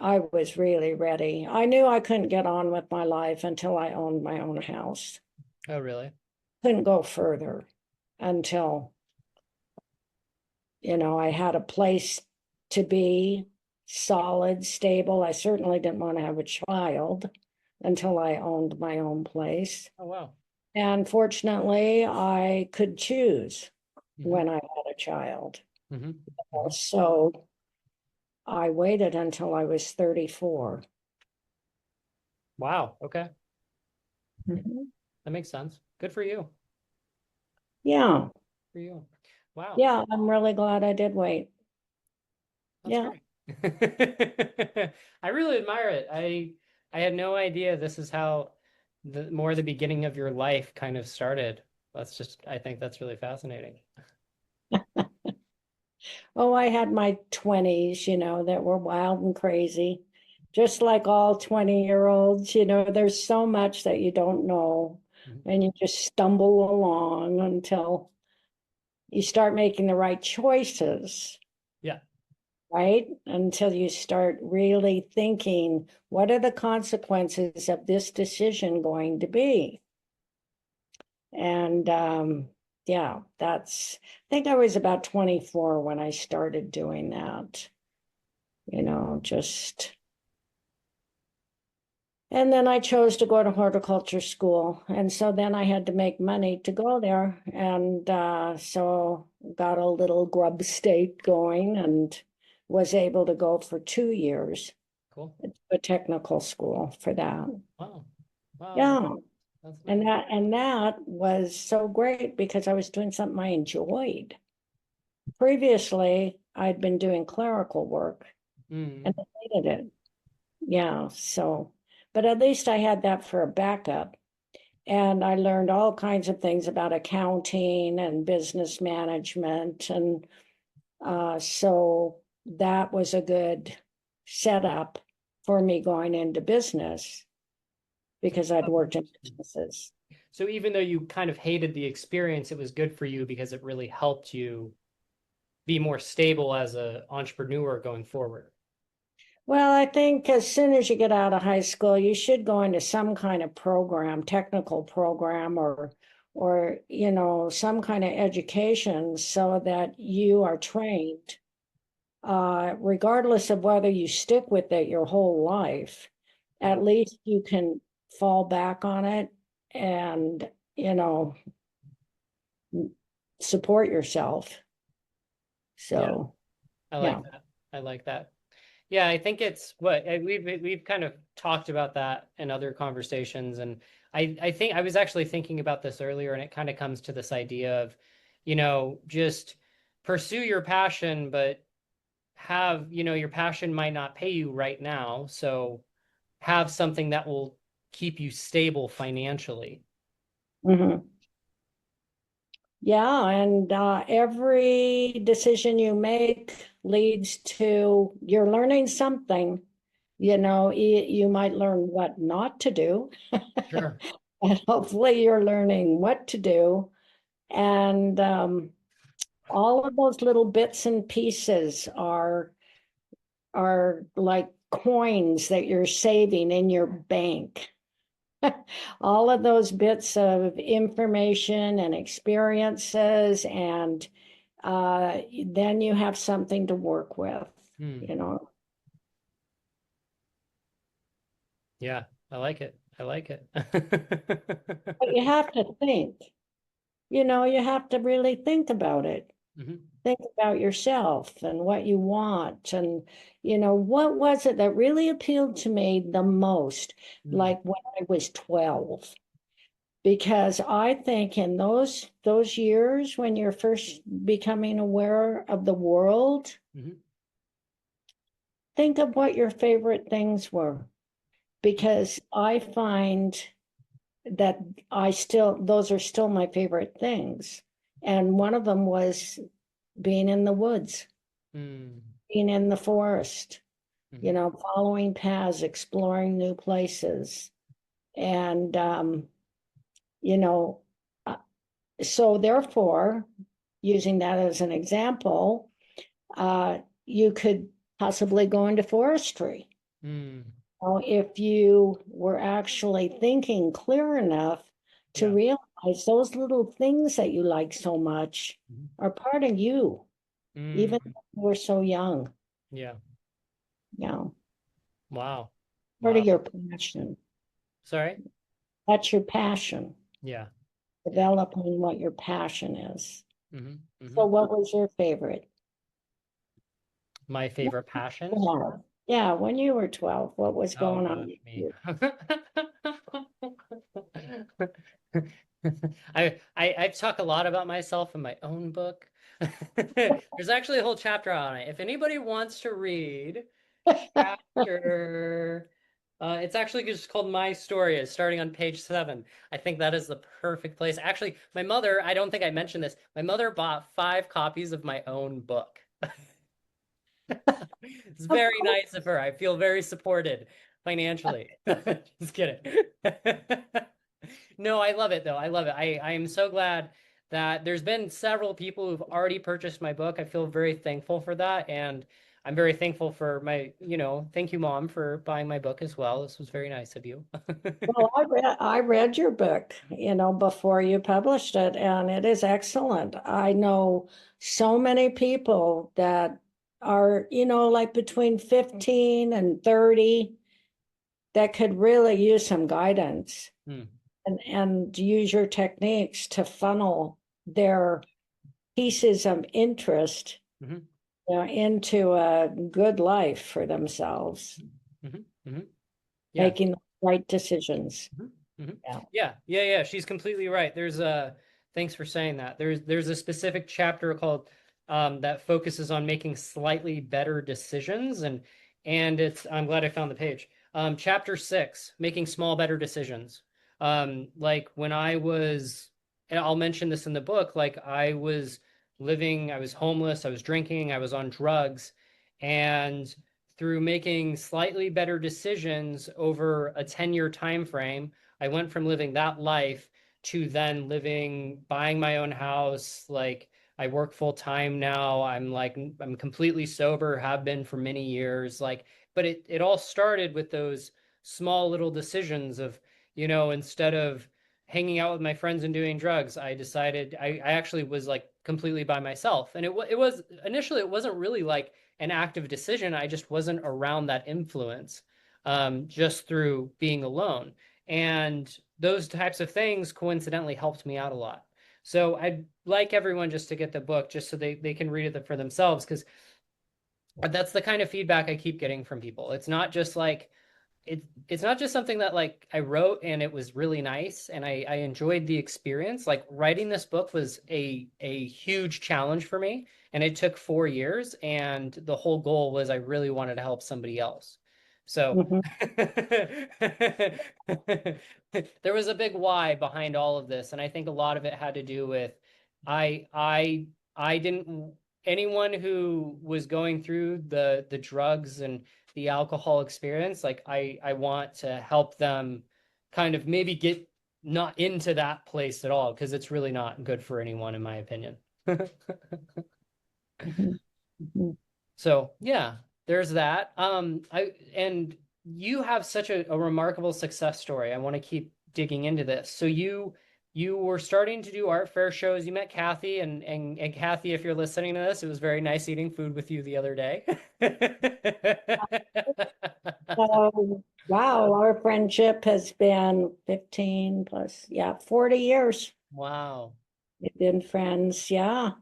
[SPEAKER 2] I was really ready. I knew I couldn't get on with my life until I owned my own house.
[SPEAKER 1] Oh, really?
[SPEAKER 2] Couldn't go further until, I had a place to be, solid, stable. I certainly didn't want to have a child until I owned my own place.
[SPEAKER 1] Oh, wow.
[SPEAKER 2] And fortunately, I could choose
[SPEAKER 1] Mm-hmm.
[SPEAKER 2] when I had a child.
[SPEAKER 1] Mm-hmm. Mm-hmm.
[SPEAKER 2] So I waited until I was 34.
[SPEAKER 1] Wow. Okay.
[SPEAKER 2] Mhm.
[SPEAKER 1] That makes sense. Good for you.
[SPEAKER 2] Yeah.
[SPEAKER 1] For you. Wow.
[SPEAKER 2] Yeah. I'm really glad I did wait.
[SPEAKER 1] That's
[SPEAKER 2] Yeah.
[SPEAKER 1] great. I really admire it. I had no idea this is how the beginning of your life kind of started. I think that's really fascinating.
[SPEAKER 2] Oh, I had my 20s, that were wild and crazy. Just like all 20-year-olds, there's so much that you don't know.
[SPEAKER 1] Mhm.
[SPEAKER 2] And you just stumble along until you start making the right choices,
[SPEAKER 1] Yeah.
[SPEAKER 2] right? Until you start really thinking, what are the consequences of this decision going to be? And yeah, I think I was about 24 when I started doing that, just. And then I chose to go to horticulture school. And so then I had to make money to go there. And so got a little grub state going and was able to go for 2 years
[SPEAKER 1] Cool.
[SPEAKER 2] to a technical school for that.
[SPEAKER 1] Wow. Wow.
[SPEAKER 2] Yeah.
[SPEAKER 1] That's
[SPEAKER 2] And
[SPEAKER 1] nice.
[SPEAKER 2] that was so great because I was doing something I enjoyed. Previously, I'd been doing clerical work and
[SPEAKER 1] Mm.
[SPEAKER 2] I hated it. Yeah. So, but at least I had that for a backup. And I learned all kinds of things about accounting and business management. And so that was a good setup for me going into business because I'd worked in businesses.
[SPEAKER 1] So even though you kind of hated the experience, it was good for you because it really helped you be more stable as an entrepreneur going forward.
[SPEAKER 2] Well, I think as soon as you get out of high school, you should go into some kind of program, technical program, or some kind of education so that you are trained regardless of whether you stick with it your whole life,
[SPEAKER 1] Mm.
[SPEAKER 2] at least you can fall back on it and, you know, support yourself.
[SPEAKER 1] Yeah,
[SPEAKER 2] So,
[SPEAKER 1] I
[SPEAKER 2] yeah.
[SPEAKER 1] like that. I like that. Yeah, I think it's what we've kind of talked about that in other conversations, and I think I was actually thinking about this earlier, and it kind of comes to this idea of, just pursue your passion, but your passion might not pay you right now, so have something that will keep you stable financially.
[SPEAKER 2] Mhm. Yeah, and every decision you make leads to you're learning something. You might learn what not to do,
[SPEAKER 1] Sure.
[SPEAKER 2] and hopefully you're learning what to do. And all of those little bits and pieces are like coins that you're saving in your bank. All of those bits of information and experiences, and then you have something to work with,
[SPEAKER 1] Hmm.
[SPEAKER 2] you know.
[SPEAKER 1] Yeah, I like it. I like it.
[SPEAKER 2] But you have to think, you have to really think about it.
[SPEAKER 1] Mhm.
[SPEAKER 2] Think about yourself and what you want. And, what was it that really appealed to me the most,
[SPEAKER 1] Mm.
[SPEAKER 2] like when I was 12? Because I think in those years when you're first becoming aware of the world,
[SPEAKER 1] Mhm.
[SPEAKER 2] think of what your favorite things were. Because I find that those are still my favorite things. And one of them was being in the woods,
[SPEAKER 1] Mm.
[SPEAKER 2] being in the forest,
[SPEAKER 1] Mhm.
[SPEAKER 2] following paths, exploring new places. And, you know, uh, so therefore, using that as an example, you could possibly go into forestry.
[SPEAKER 1] Mm.
[SPEAKER 2] If you were actually thinking clear enough to
[SPEAKER 1] Yeah.
[SPEAKER 2] realize those little things that you like so much
[SPEAKER 1] Mhm.
[SPEAKER 2] are part of you, even
[SPEAKER 1] Mm.
[SPEAKER 2] though we're so young,
[SPEAKER 1] Yeah.
[SPEAKER 2] you know,
[SPEAKER 1] Wow.
[SPEAKER 2] part of
[SPEAKER 1] Wow.
[SPEAKER 2] your passion.
[SPEAKER 1] Sorry?
[SPEAKER 2] That's your passion,
[SPEAKER 1] Yeah. Yeah.
[SPEAKER 2] developing what your passion is.
[SPEAKER 1] Hmm.
[SPEAKER 2] So
[SPEAKER 1] Hmm.
[SPEAKER 2] what was your favorite?
[SPEAKER 1] My favorite passion?
[SPEAKER 2] Yeah. Yeah, when you were 12, what was
[SPEAKER 1] Oh
[SPEAKER 2] going on
[SPEAKER 1] gosh,
[SPEAKER 2] with
[SPEAKER 1] me.
[SPEAKER 2] you?
[SPEAKER 1] I talk a lot about myself in my own book. There's actually a whole chapter on it. If anybody wants to read chapter, it's actually just called My Story. It's starting on page 7. I think that is the perfect place. Actually, my mother, I don't think I mentioned this. My mother bought 5 copies of my own book. It's
[SPEAKER 2] Of
[SPEAKER 1] very
[SPEAKER 2] course.
[SPEAKER 1] nice of her. I feel very supported financially. Just kidding. No, I love it though. I love it. I am so glad that there's been several people who've already purchased my book. I feel very thankful for that. And I'm very thankful for thank you, Mom, for buying my book as well. This was very nice of you.
[SPEAKER 2] Well, I read your book, before you published it, and it is excellent. I know so many people that are, like between 15 and 30 that could really use some guidance
[SPEAKER 1] Hmm.
[SPEAKER 2] and use your techniques to funnel their pieces of interest,
[SPEAKER 1] Hmm.
[SPEAKER 2] into a good life for themselves,
[SPEAKER 1] Hmm. Hmm. Yeah.
[SPEAKER 2] making the right decisions.
[SPEAKER 1] Mhm, mhm.
[SPEAKER 2] Yeah.
[SPEAKER 1] Yeah. She's completely right. Thanks for saying that. There's a specific chapter called that focuses on making slightly better decisions, and I'm glad I found the page. Chapter 6, making small better decisions. Like when I was, and I'll mention this in the book, like I was homeless, I was drinking, I was on drugs, and through making slightly better decisions over a 10-year time frame, I went from living that life to then buying my own house. Like I work full time now. I'm completely sober, have been for many years. But it all started with those small little decisions of, instead of, hanging out with my friends and doing drugs, I decided I actually was like completely by myself. And it was initially, it wasn't really like an active decision. I just wasn't around that influence, just through being alone. And those types of things coincidentally helped me out a lot. So I'd like everyone just to get the book just so they can read it for themselves, because that's the kind of feedback I keep getting from people. It's not just like it's not just something that like I wrote and it was really nice and I enjoyed the experience. Like writing this book was a huge challenge for me, and it took 4 years, and the whole goal was I really wanted to help somebody else. So
[SPEAKER 2] Mhm.
[SPEAKER 1] there was a big why behind all of this, and I think a lot of it had to do with I I I didn't anyone who was going through the drugs and the alcohol experience, like I want to help them kind of maybe get not into that place at all, because it's really not good for anyone in my opinion.
[SPEAKER 2] Mhm. Mhm.
[SPEAKER 1] So yeah, there's that. I and you have such a remarkable success story. I want to keep digging into this. So you were starting to do art fair shows. You met Kathy, and Kathy, if you're listening to this, it was very nice eating food with you the other day.
[SPEAKER 2] So, wow, our friendship has been 15 plus, yeah, 40 years.
[SPEAKER 1] Wow.
[SPEAKER 2] We've been friends, yeah.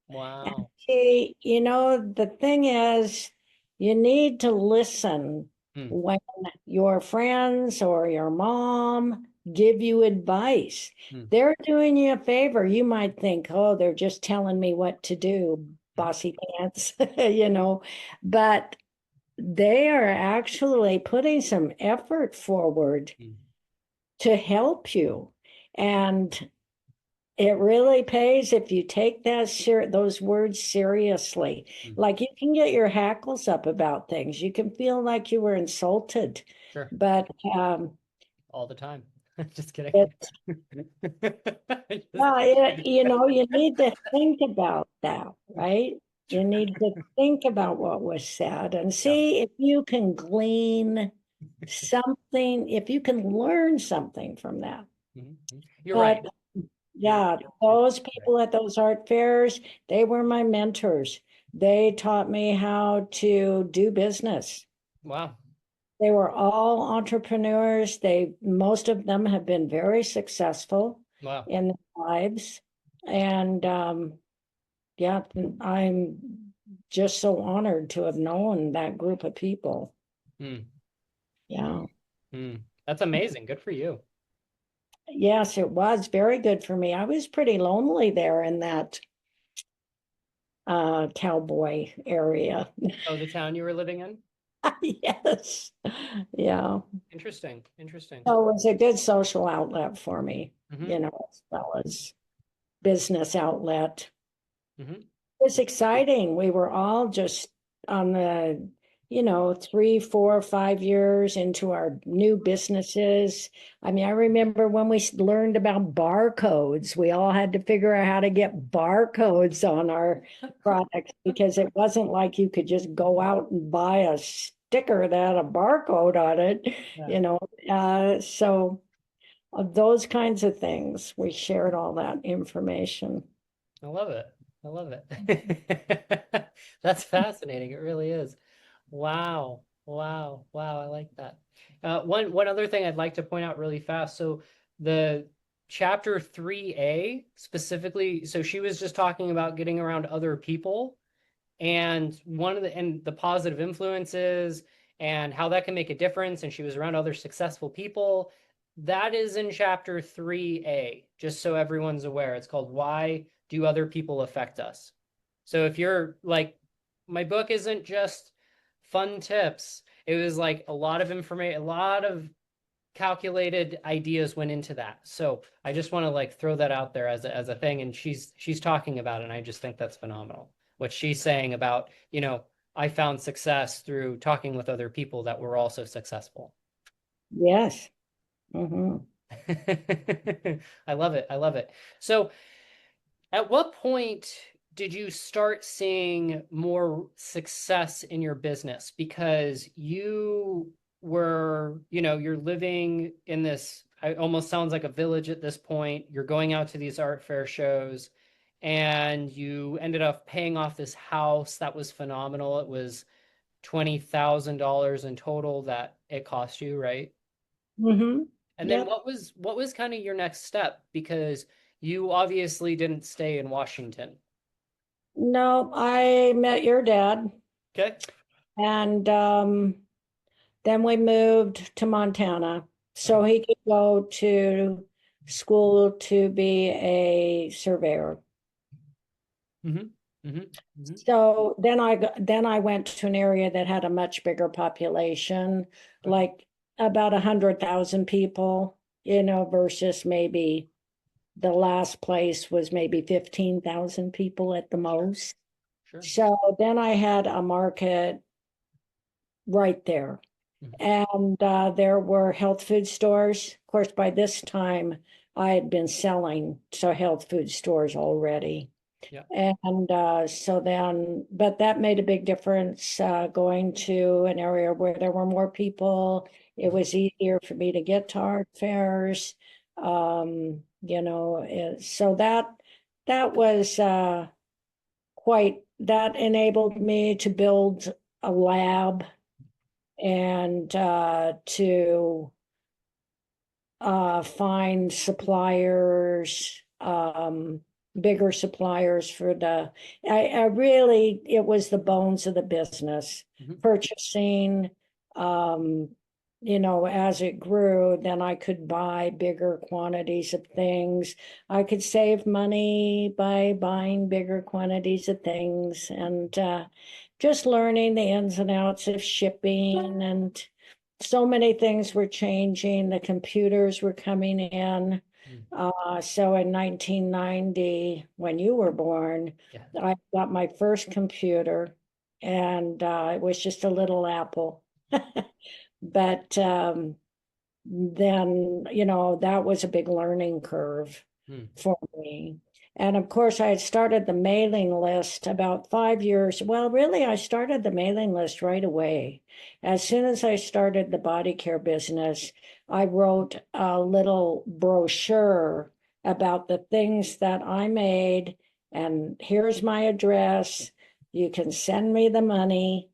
[SPEAKER 2] And
[SPEAKER 1] Wow.
[SPEAKER 2] see, the thing is, you need to listen
[SPEAKER 1] Hmm.
[SPEAKER 2] when your friends or your mom give you advice.
[SPEAKER 1] Hmm.
[SPEAKER 2] They're doing you a favor. You might think, oh, they're just telling me what to do,
[SPEAKER 1] Hmm.
[SPEAKER 2] bossy pants, but they are actually putting some effort forward
[SPEAKER 1] Hmm.
[SPEAKER 2] to help you. And it really pays if you take those words seriously.
[SPEAKER 1] Hmm.
[SPEAKER 2] Like you can get your hackles up about things. You can feel like you were insulted,
[SPEAKER 1] Sure.
[SPEAKER 2] but
[SPEAKER 1] All the time. Just kidding.
[SPEAKER 2] it's
[SPEAKER 1] Just
[SPEAKER 2] you need to think about that, right? You need to think about what was said and
[SPEAKER 1] yeah.
[SPEAKER 2] see if you can glean something, if you can learn something from that.
[SPEAKER 1] Mhm. You're right.
[SPEAKER 2] But
[SPEAKER 1] You're
[SPEAKER 2] yeah,
[SPEAKER 1] you're
[SPEAKER 2] those
[SPEAKER 1] right.
[SPEAKER 2] people at those art fairs, they were my mentors. They taught me how to do business.
[SPEAKER 1] Wow.
[SPEAKER 2] They were all entrepreneurs. Most of them have been very successful
[SPEAKER 1] Wow.
[SPEAKER 2] in their lives. And yeah, I'm just so honored to have known that group of people.
[SPEAKER 1] Hmm.
[SPEAKER 2] Yeah.
[SPEAKER 1] Hmm. That's amazing. Good for you.
[SPEAKER 2] Yes, it was very good for me. I was pretty lonely there in that cowboy area.
[SPEAKER 1] Oh, the town you were living in?
[SPEAKER 2] Yes. Yeah.
[SPEAKER 1] Interesting. Interesting.
[SPEAKER 2] So it was a good social outlet for me,
[SPEAKER 1] Hmm.
[SPEAKER 2] as well as business outlet.
[SPEAKER 1] Hmm.
[SPEAKER 2] It was exciting. We were all just on the, 3, 4, 5 years into our new businesses. I mean, I remember when we learned about barcodes, we all had to figure out how to get barcodes on our products because it wasn't like you could just go out and buy a sticker that had a barcode on it,
[SPEAKER 1] Yeah.
[SPEAKER 2] you know. So those kinds of things, we shared all that information.
[SPEAKER 1] I love it. I love it. That's fascinating. It really is. Wow. Wow. Wow. I like that. One other thing I'd like to point out really fast. So the chapter 3A specifically, so she was just talking about getting around other people, and the positive influences and how that can make a difference, and she was around other successful people. That is in chapter 3A, just so everyone's aware. It's called Why Do Other People Affect Us? So if you're like, my book isn't just fun tips. It was like a lot of information, a lot of calculated ideas went into that. So I just want to like throw that out there as a thing. And she's talking about it, and I just think that's phenomenal. What she's saying about, I found success through talking with other people that were also successful.
[SPEAKER 2] Yes. Hmm.
[SPEAKER 1] I love it. I love it. So at what point did you start seeing more success in your business? Because you were, you're living in this it almost sounds like a village at this point. You're going out to these art fair shows, and you ended up paying off this house that was phenomenal. It was $20,000 in total that it cost you, right?
[SPEAKER 2] Mm-hmm.
[SPEAKER 1] And then
[SPEAKER 2] Yep.
[SPEAKER 1] what was kind of your next step? Because you obviously didn't stay in Washington.
[SPEAKER 2] No, I met your dad,
[SPEAKER 1] Okay.
[SPEAKER 2] and then we moved to Montana
[SPEAKER 1] Okay.
[SPEAKER 2] so he could go to school to be a surveyor.
[SPEAKER 1] Mm-hmm. Mm-hmm. Mm-hmm.
[SPEAKER 2] So then I went to an area that had a much bigger population,
[SPEAKER 1] Okay.
[SPEAKER 2] like about 100,000 people, versus maybe the last place was maybe 15,000 people at the
[SPEAKER 1] Sure.
[SPEAKER 2] most.
[SPEAKER 1] Sure.
[SPEAKER 2] So then I had a market right there.
[SPEAKER 1] Mm-hmm.
[SPEAKER 2] And there were health food stores. Of course, by this time, I had been selling to health food stores already.
[SPEAKER 1] Yeah.
[SPEAKER 2] And so then, but that made a big difference going to an area where there were more people. It
[SPEAKER 1] Mm-hmm.
[SPEAKER 2] was easier for me to get to art fairs. So that was that enabled me to build a lab and to find suppliers, bigger suppliers for I really, it was the bones of the business.
[SPEAKER 1] Mm-hmm.
[SPEAKER 2] Purchasing, um, as it grew, then I could buy bigger quantities of things. I could save money by buying bigger quantities of things and just learning the ins and outs of shipping and so many things were changing. The computers were coming in.
[SPEAKER 1] Mm.
[SPEAKER 2] So in 1990, when you were born,
[SPEAKER 1] Yeah.
[SPEAKER 2] I got my first computer, and it was just a little Apple. But then, that was a big learning curve
[SPEAKER 1] Mm.
[SPEAKER 2] for me. And of course, I had started the mailing list about 5 years. Well, really, I started the mailing list right away. As soon as I started the body care business, I wrote a little brochure about the things that I made. And here's my address. You can send me the money.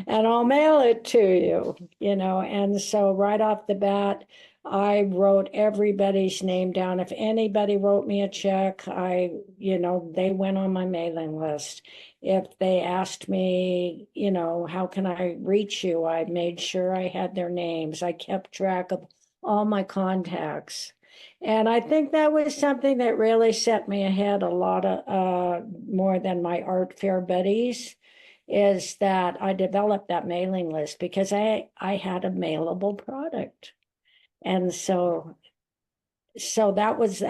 [SPEAKER 2] And I'll mail it to you, And so right off the bat, I wrote everybody's name down. If anybody wrote me a check, they went on my mailing list. If they asked me, how can I reach you? I made sure I had their names. I kept track of all my contacts. And I think that was something that really set me ahead a lot of more than my art fair buddies is that I developed that mailing list because I had a mailable product. And so that was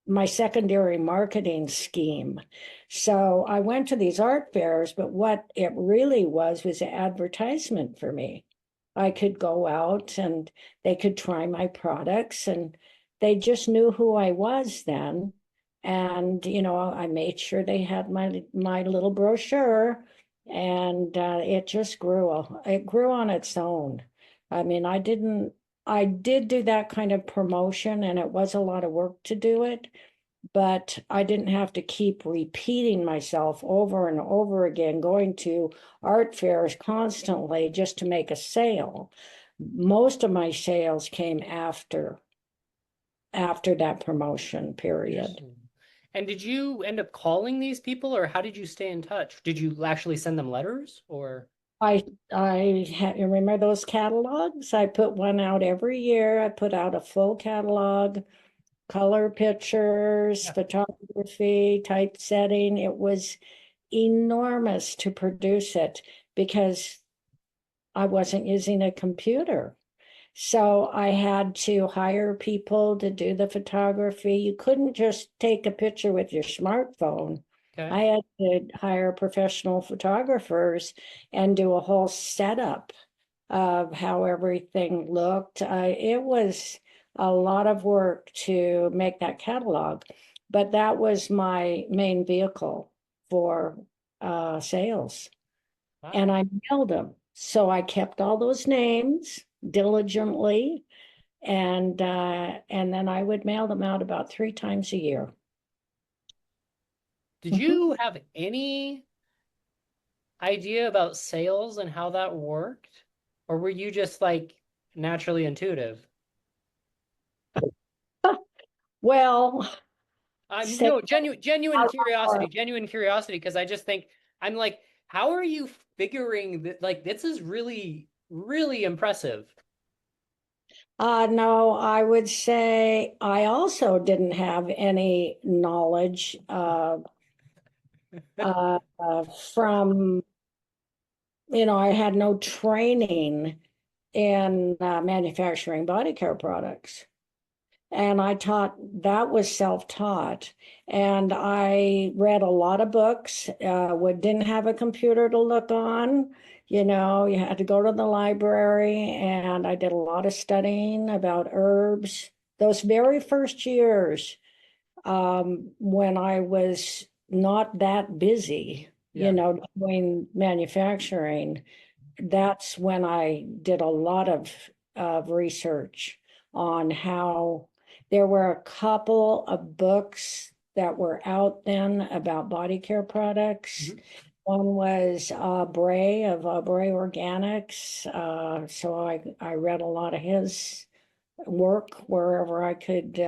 [SPEAKER 2] my secondary marketing scheme. So I went to these art fairs, but what it really was an advertisement for me. I could go out and they could try my products and they just knew who I was then. And, I made sure they had my little brochure and it just grew. It grew on its own. I mean, I did do that kind of promotion and it was a lot of work to do it, but I didn't have to keep repeating myself over and over again, going to art fairs constantly just to make a sale. Most of my sales came after that promotion period.
[SPEAKER 1] Interesting. And did you end up calling these people, or how did you stay in touch? Did you actually send them letters, or?
[SPEAKER 2] You remember those catalogs? I put one out every year. I put out a full catalog, color pictures,
[SPEAKER 1] Yeah.
[SPEAKER 2] photography, typesetting. It was enormous to produce it because I wasn't using a computer. So I had to hire people to do the photography. You couldn't just take a picture with your smartphone.
[SPEAKER 1] Okay.
[SPEAKER 2] I had to hire professional photographers and do a whole setup of how everything looked. It was a lot of work to make that catalog, but that was my main vehicle for sales. And
[SPEAKER 1] Wow.
[SPEAKER 2] I mailed them. So I kept all those names diligently. and then I would mail them out about 3 times a year.
[SPEAKER 1] Did
[SPEAKER 2] Mhm.
[SPEAKER 1] you have any idea about sales and how that worked? Or were you just like naturally intuitive?
[SPEAKER 2] Well,
[SPEAKER 1] I'm
[SPEAKER 2] say
[SPEAKER 1] no genuine curiosity, because I just think I'm like, how are you figuring that? Like, this is really, really impressive.
[SPEAKER 2] no, I would say I also didn't have any knowledge from, I had no training in manufacturing body care products. And I taught, that was self-taught. And I read a lot of books, didn't have a computer to look on. You had to go to the library, and I did a lot of studying about herbs. Those very first years, when I was not that busy,
[SPEAKER 1] Yeah.
[SPEAKER 2] doing manufacturing, that's when I did a lot of research on how there were a couple of books that were out then about body care products.
[SPEAKER 1] Mhm.
[SPEAKER 2] One was Bray of Bray Organics. So I read a lot of his work wherever I could.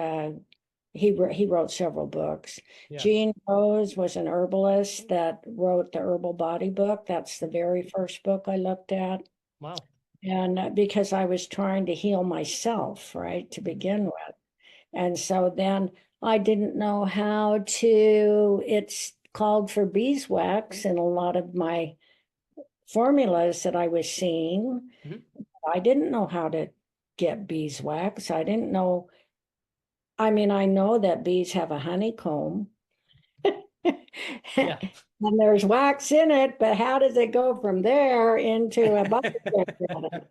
[SPEAKER 2] He wrote several books.
[SPEAKER 1] Yeah.
[SPEAKER 2] Jean Rose was an herbalist that wrote the Herbal Body book. That's the very first book I looked at.
[SPEAKER 1] Wow.
[SPEAKER 2] And because I was trying to heal myself, right, to begin with. And so then I didn't know how to, it's called for beeswax in a lot of my formulas that I was seeing.
[SPEAKER 1] Mhm.
[SPEAKER 2] I didn't know how to get beeswax. I didn't know, I mean, I know that bees have a honeycomb.
[SPEAKER 1] Yeah.
[SPEAKER 2] And there's wax in it, but how does it go from there into a body care product?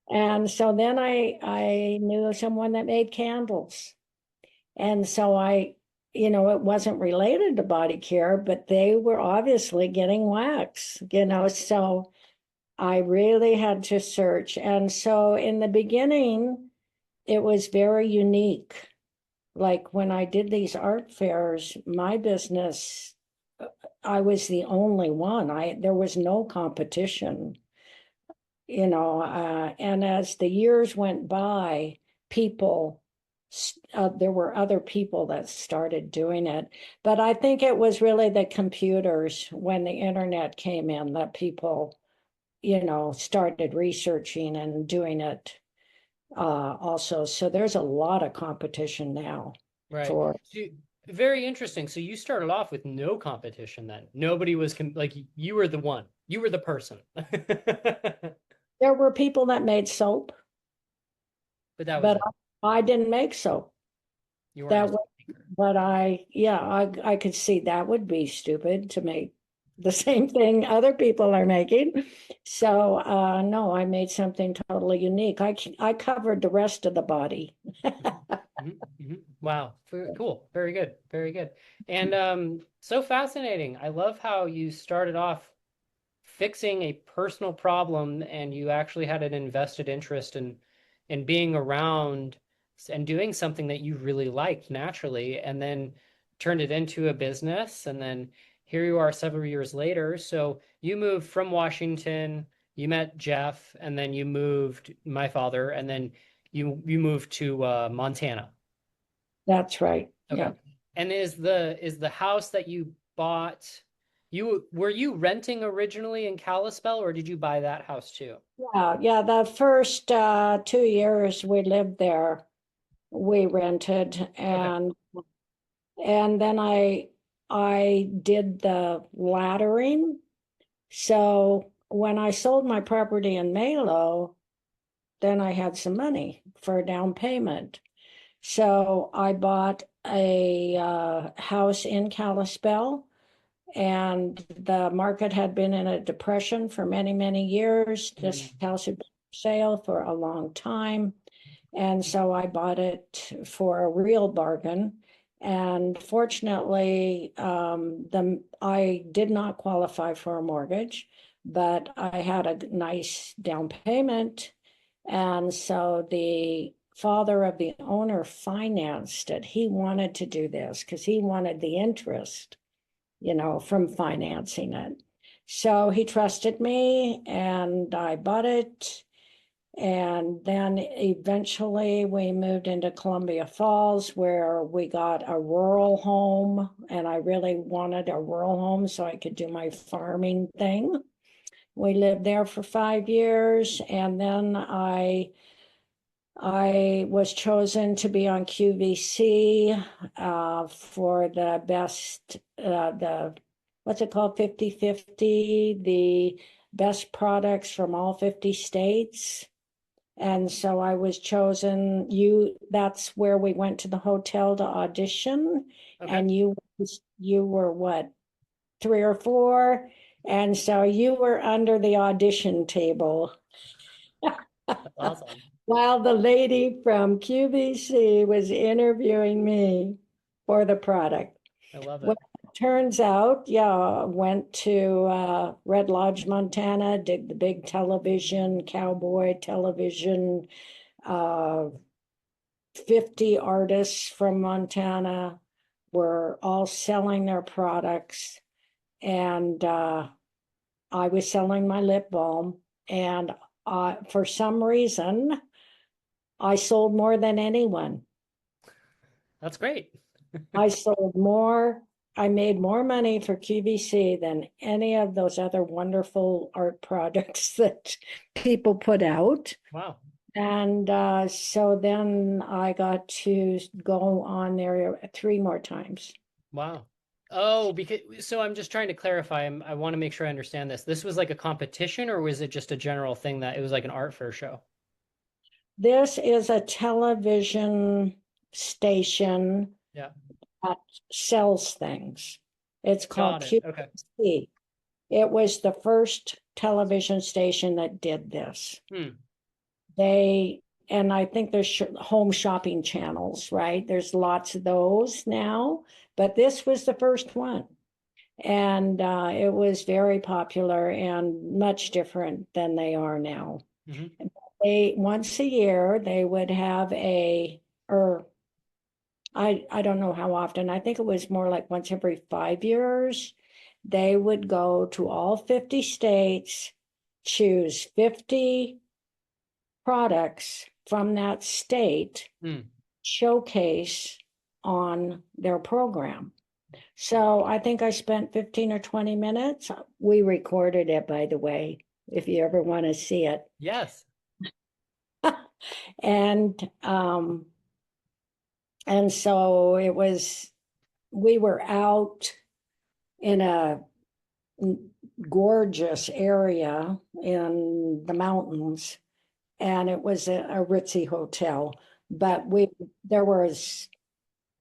[SPEAKER 2] And so then I knew someone that made candles. And so it wasn't related to body care, but they were obviously getting wax. So I really had to search. And so in the beginning, it was very unique. Like when I did these art fairs, my business, I was the only one. There was no competition. And as the years went by, there were other people that started doing it. But I think it was really the computers when the internet came in that people, started researching and doing it also. So there's a lot of competition now
[SPEAKER 1] Right.
[SPEAKER 2] for,
[SPEAKER 1] Very interesting. So you started off with no competition then. Nobody was like you were the one. You were the person.
[SPEAKER 2] there were people that made soap,
[SPEAKER 1] But that was
[SPEAKER 2] but
[SPEAKER 1] it.
[SPEAKER 2] I didn't make soap.
[SPEAKER 1] You weren't a
[SPEAKER 2] That
[SPEAKER 1] soap maker.
[SPEAKER 2] But yeah, I could see that would be stupid to make the same thing other people are making. So no, I made something totally unique. I covered the rest of the body.
[SPEAKER 1] Mhm, mhm. Wow. Cool. Very good. Very good. And so fascinating. I love how you started off fixing a personal problem and you actually had an invested interest in being around and doing something that you really liked naturally, and then turned it into a business. And then here you are several years later. So you moved from Washington, you met Jeff, and then you moved my father, and then you moved to Montana.
[SPEAKER 2] That's right.
[SPEAKER 1] Okay.
[SPEAKER 2] Yeah.
[SPEAKER 1] And is the house that you bought, you were you renting originally in Kalispell, or did you buy that house too?
[SPEAKER 2] Yeah, yeah. The first 2 years we lived there, we rented,
[SPEAKER 1] Okay.
[SPEAKER 2] and then I did the laddering. So when I sold my property in Malo, then I had some money for a down payment. So I bought a house in Kalispell, and the market had been in a depression for many, many years. This
[SPEAKER 1] Mm,
[SPEAKER 2] house had been for sale for a long time. And so I bought it for a real bargain. And fortunately, I did not qualify for a mortgage, but I had a nice down payment. And so the father of the owner financed it. He wanted to do this because he wanted the interest, from financing it. So he trusted me and I bought it. And then eventually we moved into Columbia Falls where we got a rural home. And I really wanted a rural home so I could do my farming thing. We lived there for 5 years, and then I was chosen to be on QVC for the best the what's it called, 50/50, the best products from all 50 states. And so I was chosen. That's where we went to the hotel to audition,
[SPEAKER 1] Okay.
[SPEAKER 2] and you were what, three or four? And so you were under the audition table
[SPEAKER 1] That's awesome.
[SPEAKER 2] while the lady from QVC was interviewing me for the product.
[SPEAKER 1] I love
[SPEAKER 2] Well,
[SPEAKER 1] it.
[SPEAKER 2] it turns out, yeah, went to Red Lodge, Montana, did the big television, cowboy television, uh, 50 artists from Montana were all selling their products. And I was selling my lip balm. And for some reason, I sold more than anyone.
[SPEAKER 1] That's great.
[SPEAKER 2] I sold more. I made more money for QVC than any of those other wonderful art products that people put out.
[SPEAKER 1] Wow.
[SPEAKER 2] And so then I got to go on there three more times.
[SPEAKER 1] Wow. Oh, because so I'm just trying to clarify. I want to make sure I understand this. This was like a competition, or was it just a general thing that it was like an art fair show?
[SPEAKER 2] This is a television station
[SPEAKER 1] Yeah.
[SPEAKER 2] that sells things. It's called
[SPEAKER 1] Got it. Okay.
[SPEAKER 2] QVC. It was the first television station that did this.
[SPEAKER 1] Hmm.
[SPEAKER 2] They, and I think there's home shopping channels, right? There's lots of those now, but this was the first one. And it was very popular and much different than they are now.
[SPEAKER 1] Hmm.
[SPEAKER 2] They once a year they would have or I don't know how often. I think it was more like once every 5 years. They would go to all 50 states, choose 50 products from that state,
[SPEAKER 1] Hmm.
[SPEAKER 2] showcase on their program. So I think I spent 15 or 20 minutes. We recorded it, by the way, if you ever want to see it.
[SPEAKER 1] Yes.
[SPEAKER 2] And and so we were out in a gorgeous area in the mountains, and it was a ritzy hotel. But there was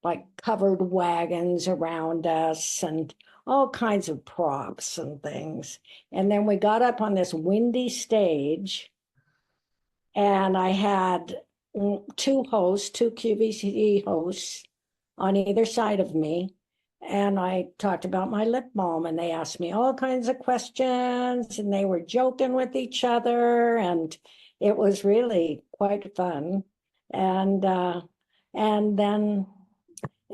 [SPEAKER 2] like covered wagons around us and all kinds of props and things. And then we got up on this windy stage, and I had two hosts, two QVC hosts on either side of me. And I talked about my lip balm, and they asked me all kinds of questions, and they were joking with each other, and it was really quite fun. And and then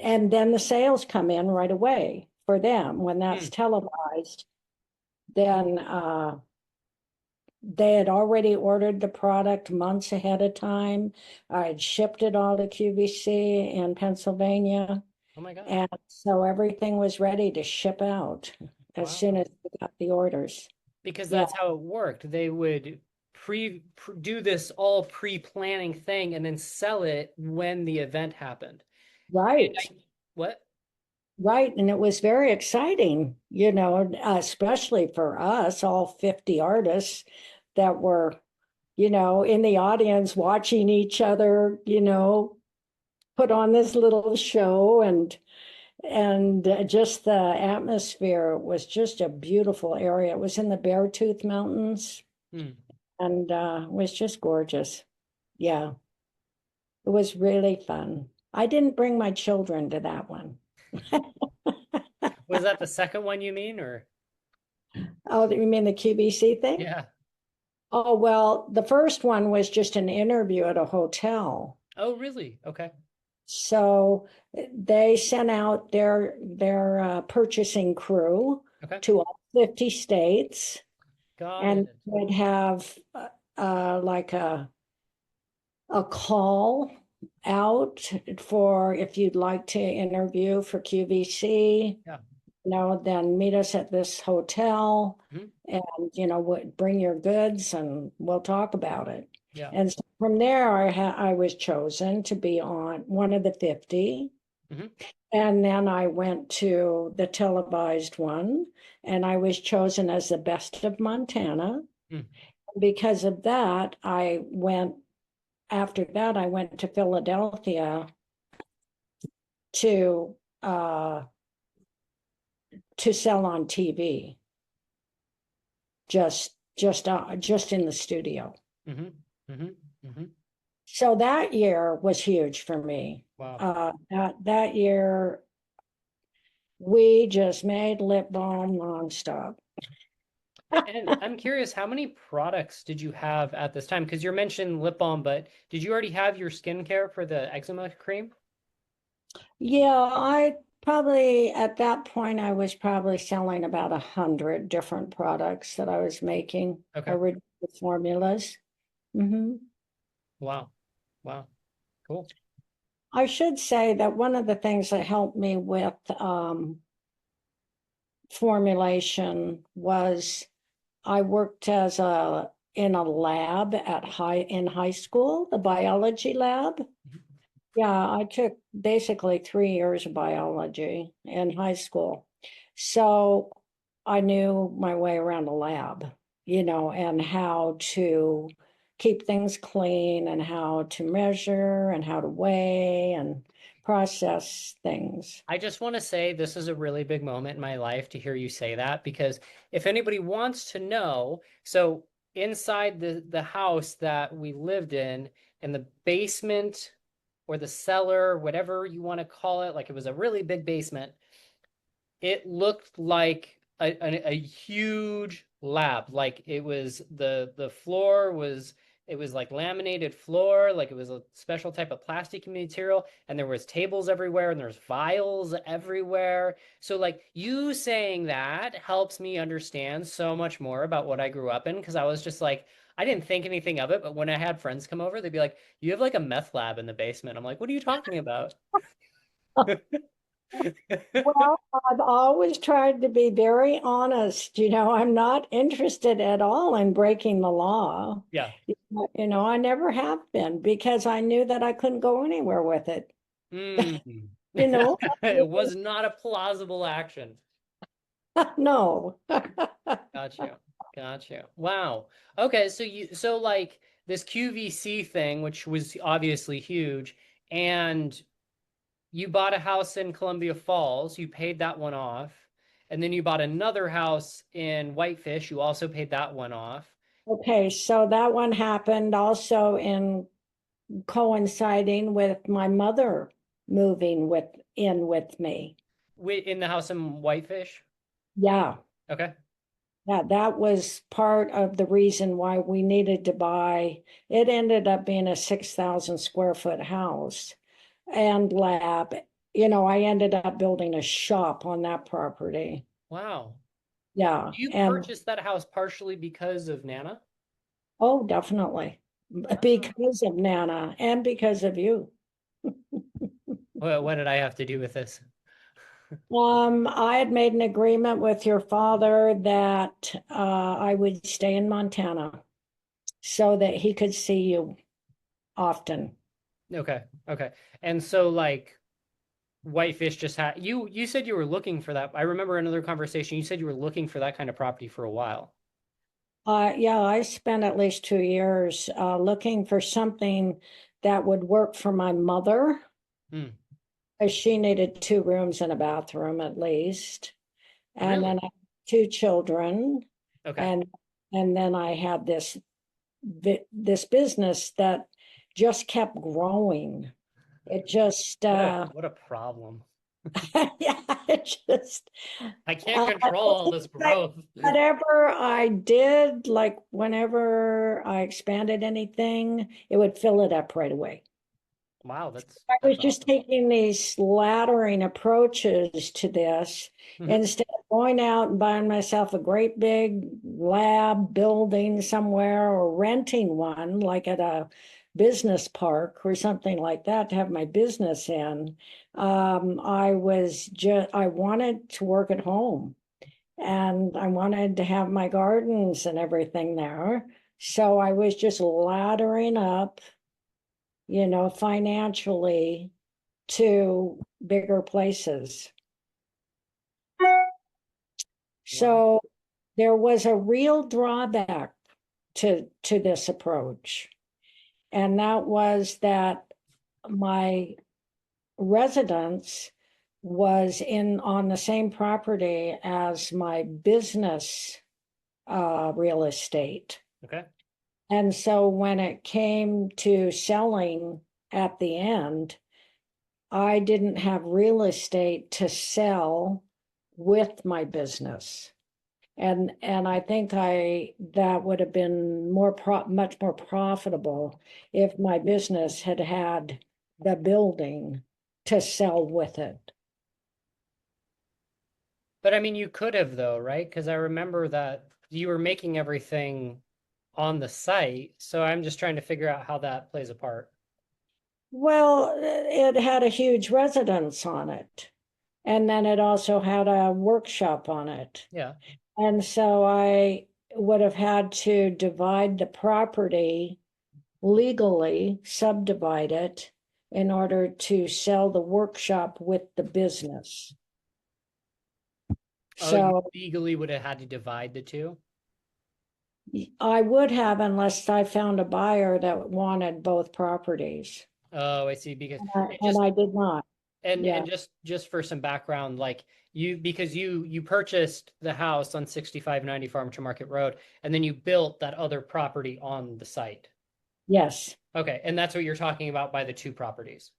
[SPEAKER 2] and then the sales come in right away for them when
[SPEAKER 1] Hmm.
[SPEAKER 2] that's televised. Then they had already ordered the product months ahead of time. I had shipped it all to QVC in Pennsylvania.
[SPEAKER 1] Oh my gosh.
[SPEAKER 2] And so everything was ready to ship out as soon
[SPEAKER 1] Wow.
[SPEAKER 2] as we got the orders.
[SPEAKER 1] Because
[SPEAKER 2] Yeah,
[SPEAKER 1] that's how it worked. They would do this all pre-planning thing and then sell it when the event happened. And
[SPEAKER 2] right.
[SPEAKER 1] what?
[SPEAKER 2] Right. And it was very exciting, especially for us, all 50 artists that were, in the audience watching each other, put on this little show, and just the atmosphere was just a beautiful area. It was in the Beartooth Mountains,
[SPEAKER 1] Hmm.
[SPEAKER 2] and it was just gorgeous. Yeah, it was really fun. I didn't bring my children to that one.
[SPEAKER 1] Was that the second one you mean, or?
[SPEAKER 2] Oh, you mean the QVC thing?
[SPEAKER 1] Yeah.
[SPEAKER 2] Oh, well, the first one was just an interview at a hotel.
[SPEAKER 1] Oh, really? Okay.
[SPEAKER 2] So they sent out their purchasing crew
[SPEAKER 1] Okay.
[SPEAKER 2] to all 50 states
[SPEAKER 1] Got
[SPEAKER 2] and
[SPEAKER 1] it.
[SPEAKER 2] would have like a call out for if you'd like to interview for QVC,
[SPEAKER 1] Yeah.
[SPEAKER 2] then meet us at this hotel
[SPEAKER 1] Mhm.
[SPEAKER 2] and, bring your goods and we'll talk about it.
[SPEAKER 1] Yeah.
[SPEAKER 2] And so from there, I was chosen to be on one of the 50.
[SPEAKER 1] Hmm.
[SPEAKER 2] And then I went to the televised one and I was chosen as the best of Montana.
[SPEAKER 1] Mm.
[SPEAKER 2] Because of that, after that, I went to Philadelphia to uh to sell on TV, just in the studio.
[SPEAKER 1] Hmm. Hmm. Hmm.
[SPEAKER 2] So that year was huge for me.
[SPEAKER 1] Wow.
[SPEAKER 2] That year we just made lip balm nonstop.
[SPEAKER 1] And I'm curious, how many products did you have at this time? Because you mentioned lip balm, but did you already have your skincare for the eczema cream?
[SPEAKER 2] Yeah, I probably at that point I was probably selling about 100 different products that I was making
[SPEAKER 1] Okay.
[SPEAKER 2] original formulas. Hmm.
[SPEAKER 1] Wow. Wow. Cool.
[SPEAKER 2] I should say that one of the things that helped me with formulation was I worked as a in a lab in high school, the biology lab. Yeah, I took basically 3 years of biology in high school. So I knew my way around a lab, and how to keep things clean and how to measure and how to weigh and process things.
[SPEAKER 1] I just want to say this is a really big moment in my life to hear you say that because if anybody wants to know, so inside the house that we lived in the basement or the cellar, whatever you want to call it, like it was a really big basement, it looked like a huge lab. Like it was the floor was it was like laminated floor, like it was a special type of plastic material, and there was tables everywhere and there's vials everywhere. So like you saying that helps me understand so much more about what I grew up in because I was just like I didn't think anything of it, but when I had friends come over, they'd be like, "You have like a meth lab in the basement." I'm like, "What are you talking about?"
[SPEAKER 2] Well, I've always tried to be very honest. I'm not interested at all in breaking the law.
[SPEAKER 1] Yeah.
[SPEAKER 2] I never have been because I knew that I couldn't go anywhere with it.
[SPEAKER 1] Mm.
[SPEAKER 2] You know,
[SPEAKER 1] It was not a plausible action.
[SPEAKER 2] no.
[SPEAKER 1] Got you. Got you. Wow. Okay, so like this QVC thing, which was obviously huge, and you bought a house in Columbia Falls, you paid that one off, and then you bought another house in Whitefish, you also paid that one off.
[SPEAKER 2] Okay, so that one happened also in coinciding with my mother moving in with me.
[SPEAKER 1] In the house in Whitefish?
[SPEAKER 2] Yeah,
[SPEAKER 1] Okay.
[SPEAKER 2] that was part of the reason why we needed to buy. It ended up being a 6,000 square foot house and lab. I ended up building a shop on that property.
[SPEAKER 1] Wow.
[SPEAKER 2] Yeah,
[SPEAKER 1] You
[SPEAKER 2] and
[SPEAKER 1] purchased that house partially because of Nana?
[SPEAKER 2] oh, definitely
[SPEAKER 1] Wow.
[SPEAKER 2] because of Nana and because of you.
[SPEAKER 1] What did I have to do with this?
[SPEAKER 2] I had made an agreement with your father that I would stay in Montana so that he could see you often.
[SPEAKER 1] Okay. Okay. And so like Whitefish just had you said you were looking for that. I remember another conversation. You said you were looking for that kind of property for a while.
[SPEAKER 2] Yeah, I spent at least 2 years looking for something that would work for my mother,
[SPEAKER 1] Hmm.
[SPEAKER 2] as she needed 2 rooms and a bathroom at least. And then
[SPEAKER 1] Really?
[SPEAKER 2] I had 2 children,
[SPEAKER 1] Okay.
[SPEAKER 2] and then I had this business that just kept growing. It just
[SPEAKER 1] What a problem.
[SPEAKER 2] Yeah, it just
[SPEAKER 1] I can't control all this
[SPEAKER 2] like,
[SPEAKER 1] growth.
[SPEAKER 2] whatever I did, like whenever I expanded anything, it would fill it up right away.
[SPEAKER 1] Wow,
[SPEAKER 2] I was
[SPEAKER 1] that's
[SPEAKER 2] just
[SPEAKER 1] awesome.
[SPEAKER 2] taking these laddering approaches to this
[SPEAKER 1] Hmm.
[SPEAKER 2] instead of going out and buying myself a great big lab building somewhere or renting one, like at a business park or something like that, to have my business in. I wanted to work at home and I wanted to have my gardens and everything there. So I was just laddering up, financially to bigger places.
[SPEAKER 1] Wow.
[SPEAKER 2] So there was a real drawback to this approach, and that was that my residence was in on the same property as my business real estate.
[SPEAKER 1] Okay.
[SPEAKER 2] And so when it came to selling at the end, I didn't have real estate to sell with my business. And I think I that would have been much more profitable if my business had had the building to sell with it.
[SPEAKER 1] But I mean, you could have though, right? Because I remember that you were making everything on the site. So I'm just trying to figure out how that plays a part.
[SPEAKER 2] Well, it had a huge residence on it. And then it also had a workshop on it.
[SPEAKER 1] Yeah.
[SPEAKER 2] And so I would have had to divide the property legally, subdivide it in order to sell the workshop with the business.
[SPEAKER 1] Oh, you
[SPEAKER 2] So
[SPEAKER 1] legally would have had to divide the two?
[SPEAKER 2] I would have unless I found a buyer that wanted both properties.
[SPEAKER 1] Oh, I see. Because it
[SPEAKER 2] And
[SPEAKER 1] just
[SPEAKER 2] I did not.
[SPEAKER 1] and
[SPEAKER 2] Yeah.
[SPEAKER 1] just for some background, like you because you purchased the house on 6590 Farm to Market Road, and then you built that other property on the site.
[SPEAKER 2] Yes.
[SPEAKER 1] Okay, and that's what you're talking about by the two properties.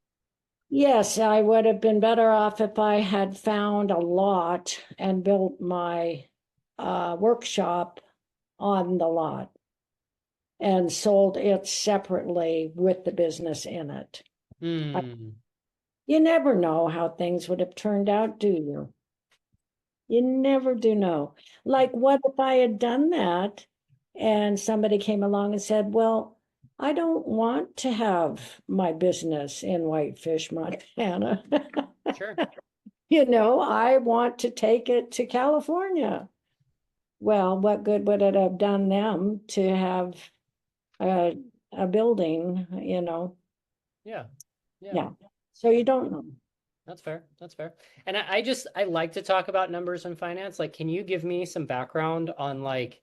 [SPEAKER 2] Yes, I would have been better off if I had found a lot and built my workshop on the lot and sold it separately with the business in it. I,
[SPEAKER 1] Hmm.
[SPEAKER 2] you never know how things would have turned out, do you? You never do know. Like, what if I had done that and somebody came along and said, well, I don't want to have my business in Whitefish, Montana.
[SPEAKER 1] Sure.
[SPEAKER 2] I want to take it to California. Well, what good would it have done them to have a, a building,
[SPEAKER 1] Yeah. Yeah.
[SPEAKER 2] Yeah. So you don't know.
[SPEAKER 1] That's fair. That's fair. And I like to talk about numbers and finance. Like, can you give me some background on like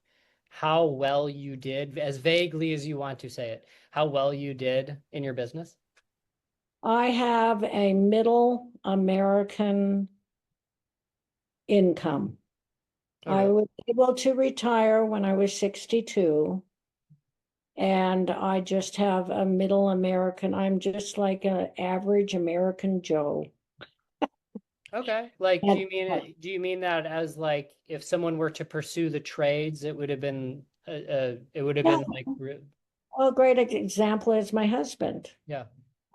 [SPEAKER 1] how well you did, as vaguely as you want to say it, how well you did in your business?
[SPEAKER 2] I have a middle American income.
[SPEAKER 1] Oh,
[SPEAKER 2] I
[SPEAKER 1] really?
[SPEAKER 2] was able to retire when I was 62, and I just have a middle American. I'm just like an average American Joe.
[SPEAKER 1] Okay. Like,
[SPEAKER 2] And
[SPEAKER 1] do you mean that as like if someone were to pursue the trades, it would have been it would have
[SPEAKER 2] yeah,
[SPEAKER 1] been like
[SPEAKER 2] well, a great example is my husband.
[SPEAKER 1] yeah.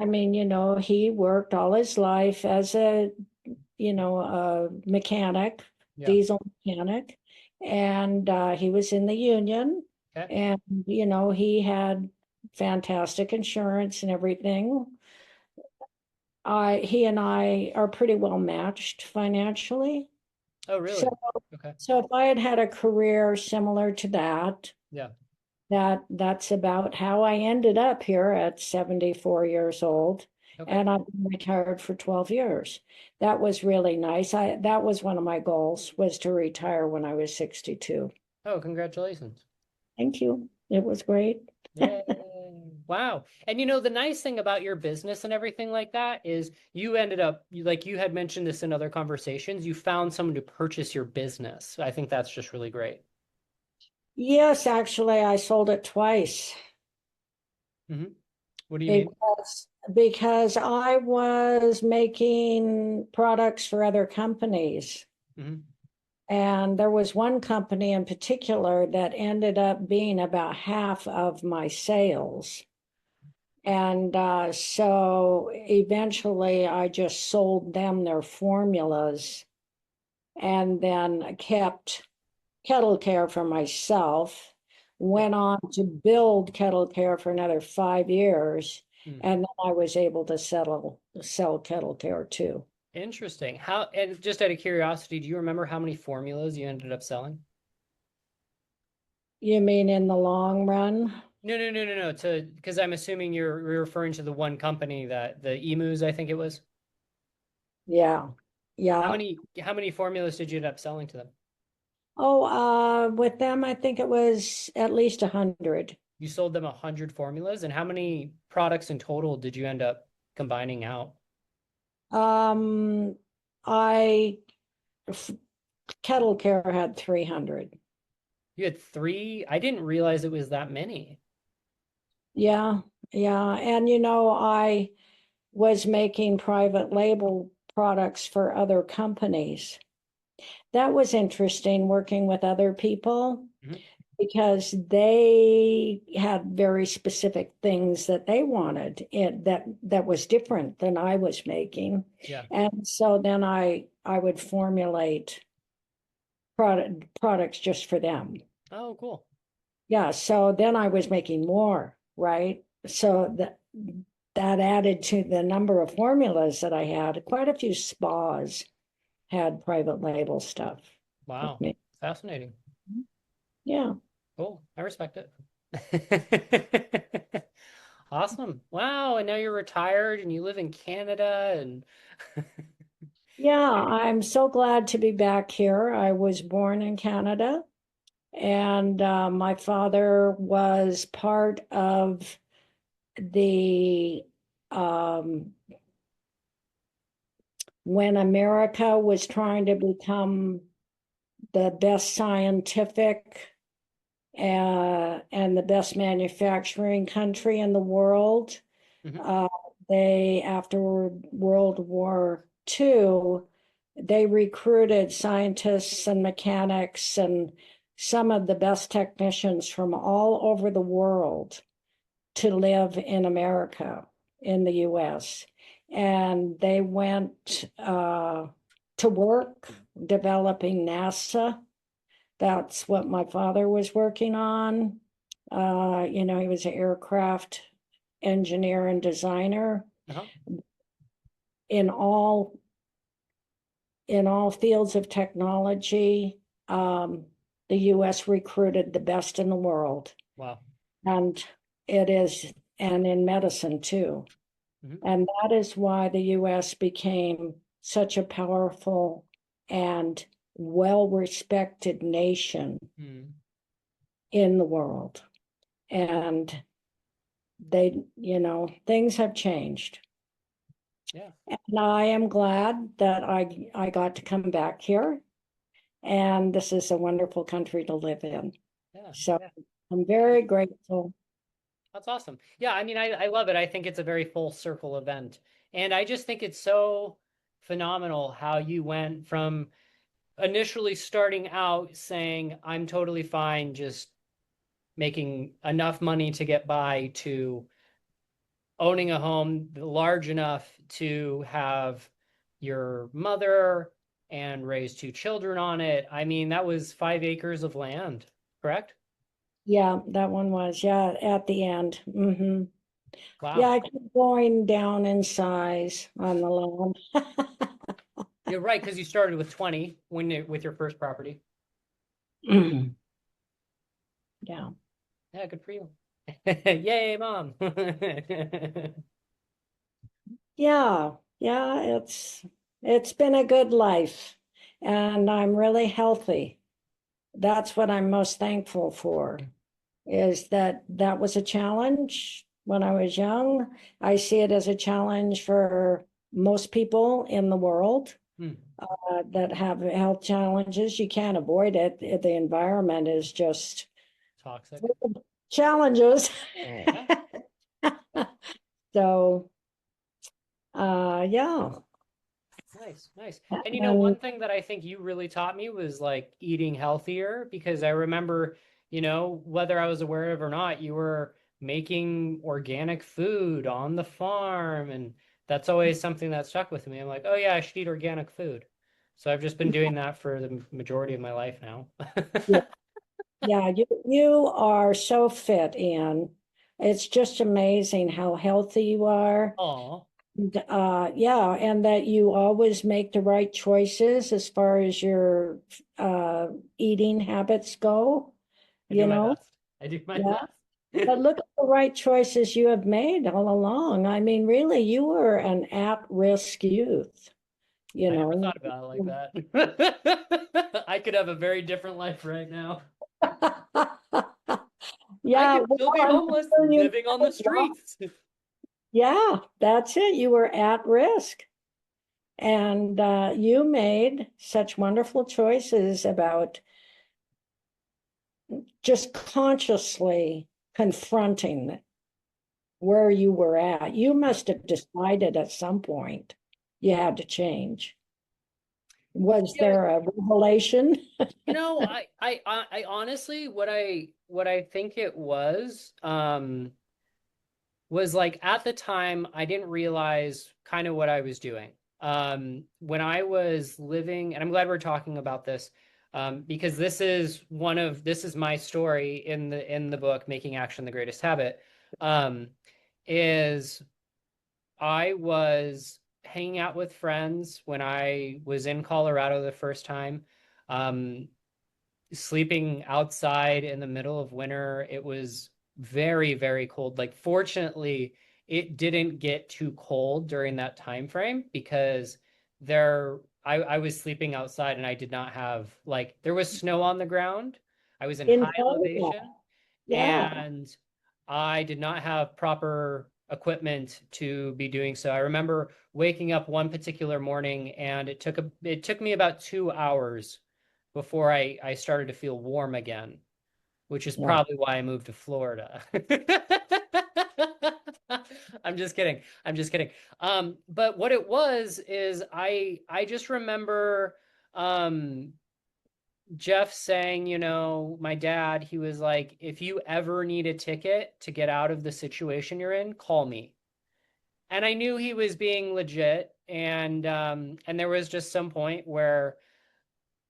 [SPEAKER 2] I mean, he worked all his life as a mechanic,
[SPEAKER 1] Yeah.
[SPEAKER 2] diesel mechanic, and he was in the union,
[SPEAKER 1] Okay.
[SPEAKER 2] and he had fantastic insurance and everything. He and I are pretty well matched financially.
[SPEAKER 1] Oh,
[SPEAKER 2] So,
[SPEAKER 1] really? Okay.
[SPEAKER 2] so if I had had a career similar to that,
[SPEAKER 1] Yeah.
[SPEAKER 2] that's about how I ended up here at 74 years old.
[SPEAKER 1] Okay.
[SPEAKER 2] And I've been retired for 12 years. That was really nice. That was one of my goals was to retire when I was 62.
[SPEAKER 1] Oh, congratulations.
[SPEAKER 2] Thank you. It was great.
[SPEAKER 1] Yay. Wow. And the nice thing about your business and everything like that is you ended up, like you had mentioned this in other conversations, you found someone to purchase your business. I think that's just really great.
[SPEAKER 2] Yes, actually, I sold it twice.
[SPEAKER 1] Hmm. What do you mean?
[SPEAKER 2] Because I was making products for other companies.
[SPEAKER 1] Hmm.
[SPEAKER 2] And there was one company in particular that ended up being about half of my sales. And so eventually I just sold them their formulas and then kept Kettle Care for myself,
[SPEAKER 1] Yeah.
[SPEAKER 2] went on to build Kettle Care for another 5 years,
[SPEAKER 1] Hmm.
[SPEAKER 2] and then I was able to sell Kettle Care too.
[SPEAKER 1] Interesting. How, and just out of curiosity, do you remember how many formulas you ended up selling?
[SPEAKER 2] You mean in the long run?
[SPEAKER 1] No, no, no, no, no. To because I'm assuming you're referring to the one company that the emus, I think it was.
[SPEAKER 2] Yeah.
[SPEAKER 1] How
[SPEAKER 2] Yeah.
[SPEAKER 1] many formulas did you end up selling to them?
[SPEAKER 2] Oh, with them, I think it was at least 100.
[SPEAKER 1] You sold them 100 formulas, and how many products in total did you end up combining out?
[SPEAKER 2] Um, I f- Kettle Care had 300.
[SPEAKER 1] You had three. I didn't realize it was that many.
[SPEAKER 2] Yeah, yeah. And I was making private label products for other companies. That was interesting working with other people
[SPEAKER 1] Mhm.
[SPEAKER 2] because they had very specific things that they wanted that was different than I was making.
[SPEAKER 1] Yeah.
[SPEAKER 2] And so then I would formulate products just for them.
[SPEAKER 1] Oh, cool.
[SPEAKER 2] Yeah, so then I was making more, right? So that added to the number of formulas that I had. Quite a few spas had private label stuff with
[SPEAKER 1] Wow.
[SPEAKER 2] me.
[SPEAKER 1] Fascinating.
[SPEAKER 2] Yeah.
[SPEAKER 1] Cool. I respect it. Awesome. Wow. And now you're retired and you live in Canada and
[SPEAKER 2] Yeah, I'm so glad to be back here. I was born in Canada, and my father was part of the um, when America was trying to become the best scientific and the best manufacturing country in the world.
[SPEAKER 1] Mhm.
[SPEAKER 2] Uh, after World War II, they recruited scientists and mechanics and some of the best technicians from all over the world to live in America, in the US. And they went to work developing NASA. That's what my father was working on. He was an aircraft engineer and designer
[SPEAKER 1] Uh-huh.
[SPEAKER 2] in all in all fields of technology. Um, the US recruited the best in the world,
[SPEAKER 1] Wow.
[SPEAKER 2] and it is, and in medicine too.
[SPEAKER 1] Mhm.
[SPEAKER 2] And that is why the US became such a powerful and well-respected nation
[SPEAKER 1] Mm.
[SPEAKER 2] in the world. And things have changed.
[SPEAKER 1] Yeah.
[SPEAKER 2] And I am glad that I got to come back here. And this is a wonderful country to live in.
[SPEAKER 1] Yeah.
[SPEAKER 2] So
[SPEAKER 1] Yeah.
[SPEAKER 2] I'm
[SPEAKER 1] Yeah.
[SPEAKER 2] very grateful.
[SPEAKER 1] That's awesome. Yeah, I mean, I love it. I think it's a very full circle event. And I just think it's so phenomenal how you went from initially starting out saying, I'm totally fine just making enough money to get by to owning a home large enough to have your mother and raise two children on it. I mean, that was 5 acres of land, correct?
[SPEAKER 2] Yeah, that one was, yeah, at the end. Yeah,
[SPEAKER 1] Wow.
[SPEAKER 2] I keep going down in size on the land.
[SPEAKER 1] You're right, because you started with 20 with your first property.
[SPEAKER 2] Yeah.
[SPEAKER 1] Yeah, good for you. Yay, mom.
[SPEAKER 2] Yeah, yeah, it's been a good life and I'm really healthy. That's what I'm most thankful for, is that was a challenge when I was young. I see it as a challenge for most people in the world
[SPEAKER 1] Hmm.
[SPEAKER 2] that have health challenges. You can't avoid it. The environment is just
[SPEAKER 1] Toxic.
[SPEAKER 2] full of challenges.
[SPEAKER 1] Yeah.
[SPEAKER 2] So, yeah.
[SPEAKER 1] Nice, nice. And
[SPEAKER 2] And
[SPEAKER 1] one thing that I think you really taught me was like eating healthier because I remember, whether I was aware of it or not, you were making organic food on the farm, and that's always something that stuck with me. I'm like, oh yeah, I should eat organic food. So I've just been doing that for the majority of my life now.
[SPEAKER 2] yeah, yeah, you are so fit, Ian. It's just amazing how healthy you are.
[SPEAKER 1] Aw,
[SPEAKER 2] Yeah, and that you always make the right choices as far as your uh, eating habits go,
[SPEAKER 1] I do
[SPEAKER 2] you
[SPEAKER 1] my
[SPEAKER 2] know?
[SPEAKER 1] best. I do my
[SPEAKER 2] Yeah.
[SPEAKER 1] best.
[SPEAKER 2] But look at the right choices you have made all along. I mean, really, you were an at-risk youth, you
[SPEAKER 1] I never
[SPEAKER 2] know?
[SPEAKER 1] thought about it like that. I could have a very different life right now. I
[SPEAKER 2] Yeah,
[SPEAKER 1] could
[SPEAKER 2] well,
[SPEAKER 1] still be
[SPEAKER 2] I'm
[SPEAKER 1] homeless,
[SPEAKER 2] sure you
[SPEAKER 1] living on the
[SPEAKER 2] well,
[SPEAKER 1] streets.
[SPEAKER 2] yeah, that's it. You were at risk. And you made such wonderful choices about just consciously confronting where you were at. You must have decided at some point you had to change. Was
[SPEAKER 1] Yeah,
[SPEAKER 2] there a revelation?
[SPEAKER 1] I honestly, what I think it was like at the time I didn't realize kind of what I was doing. When I was living, and I'm glad we're talking about this, because this is my story in the book, Making Action the Greatest Habit. Is I was hanging out with friends when I was in Colorado the first time. Um, Sleeping outside in the middle of winter. It was very, very cold. Like, fortunately, it didn't get too cold during that time frame because I was sleeping outside and I did not have like there was snow on the ground. I was in
[SPEAKER 2] In
[SPEAKER 1] high
[SPEAKER 2] Canada?
[SPEAKER 1] elevation
[SPEAKER 2] Yeah.
[SPEAKER 1] and I did not have proper equipment to be doing so. I remember waking up one particular morning and it took me about 2 hours before I started to feel warm again, which is
[SPEAKER 2] Yeah.
[SPEAKER 1] probably why I moved to Florida. I'm just kidding. I'm just kidding. But what it was is I just remember um Jeff saying, my dad, he was like, if you ever need a ticket to get out of the situation you're in, call me. And I knew he was being legit, and there was just some point where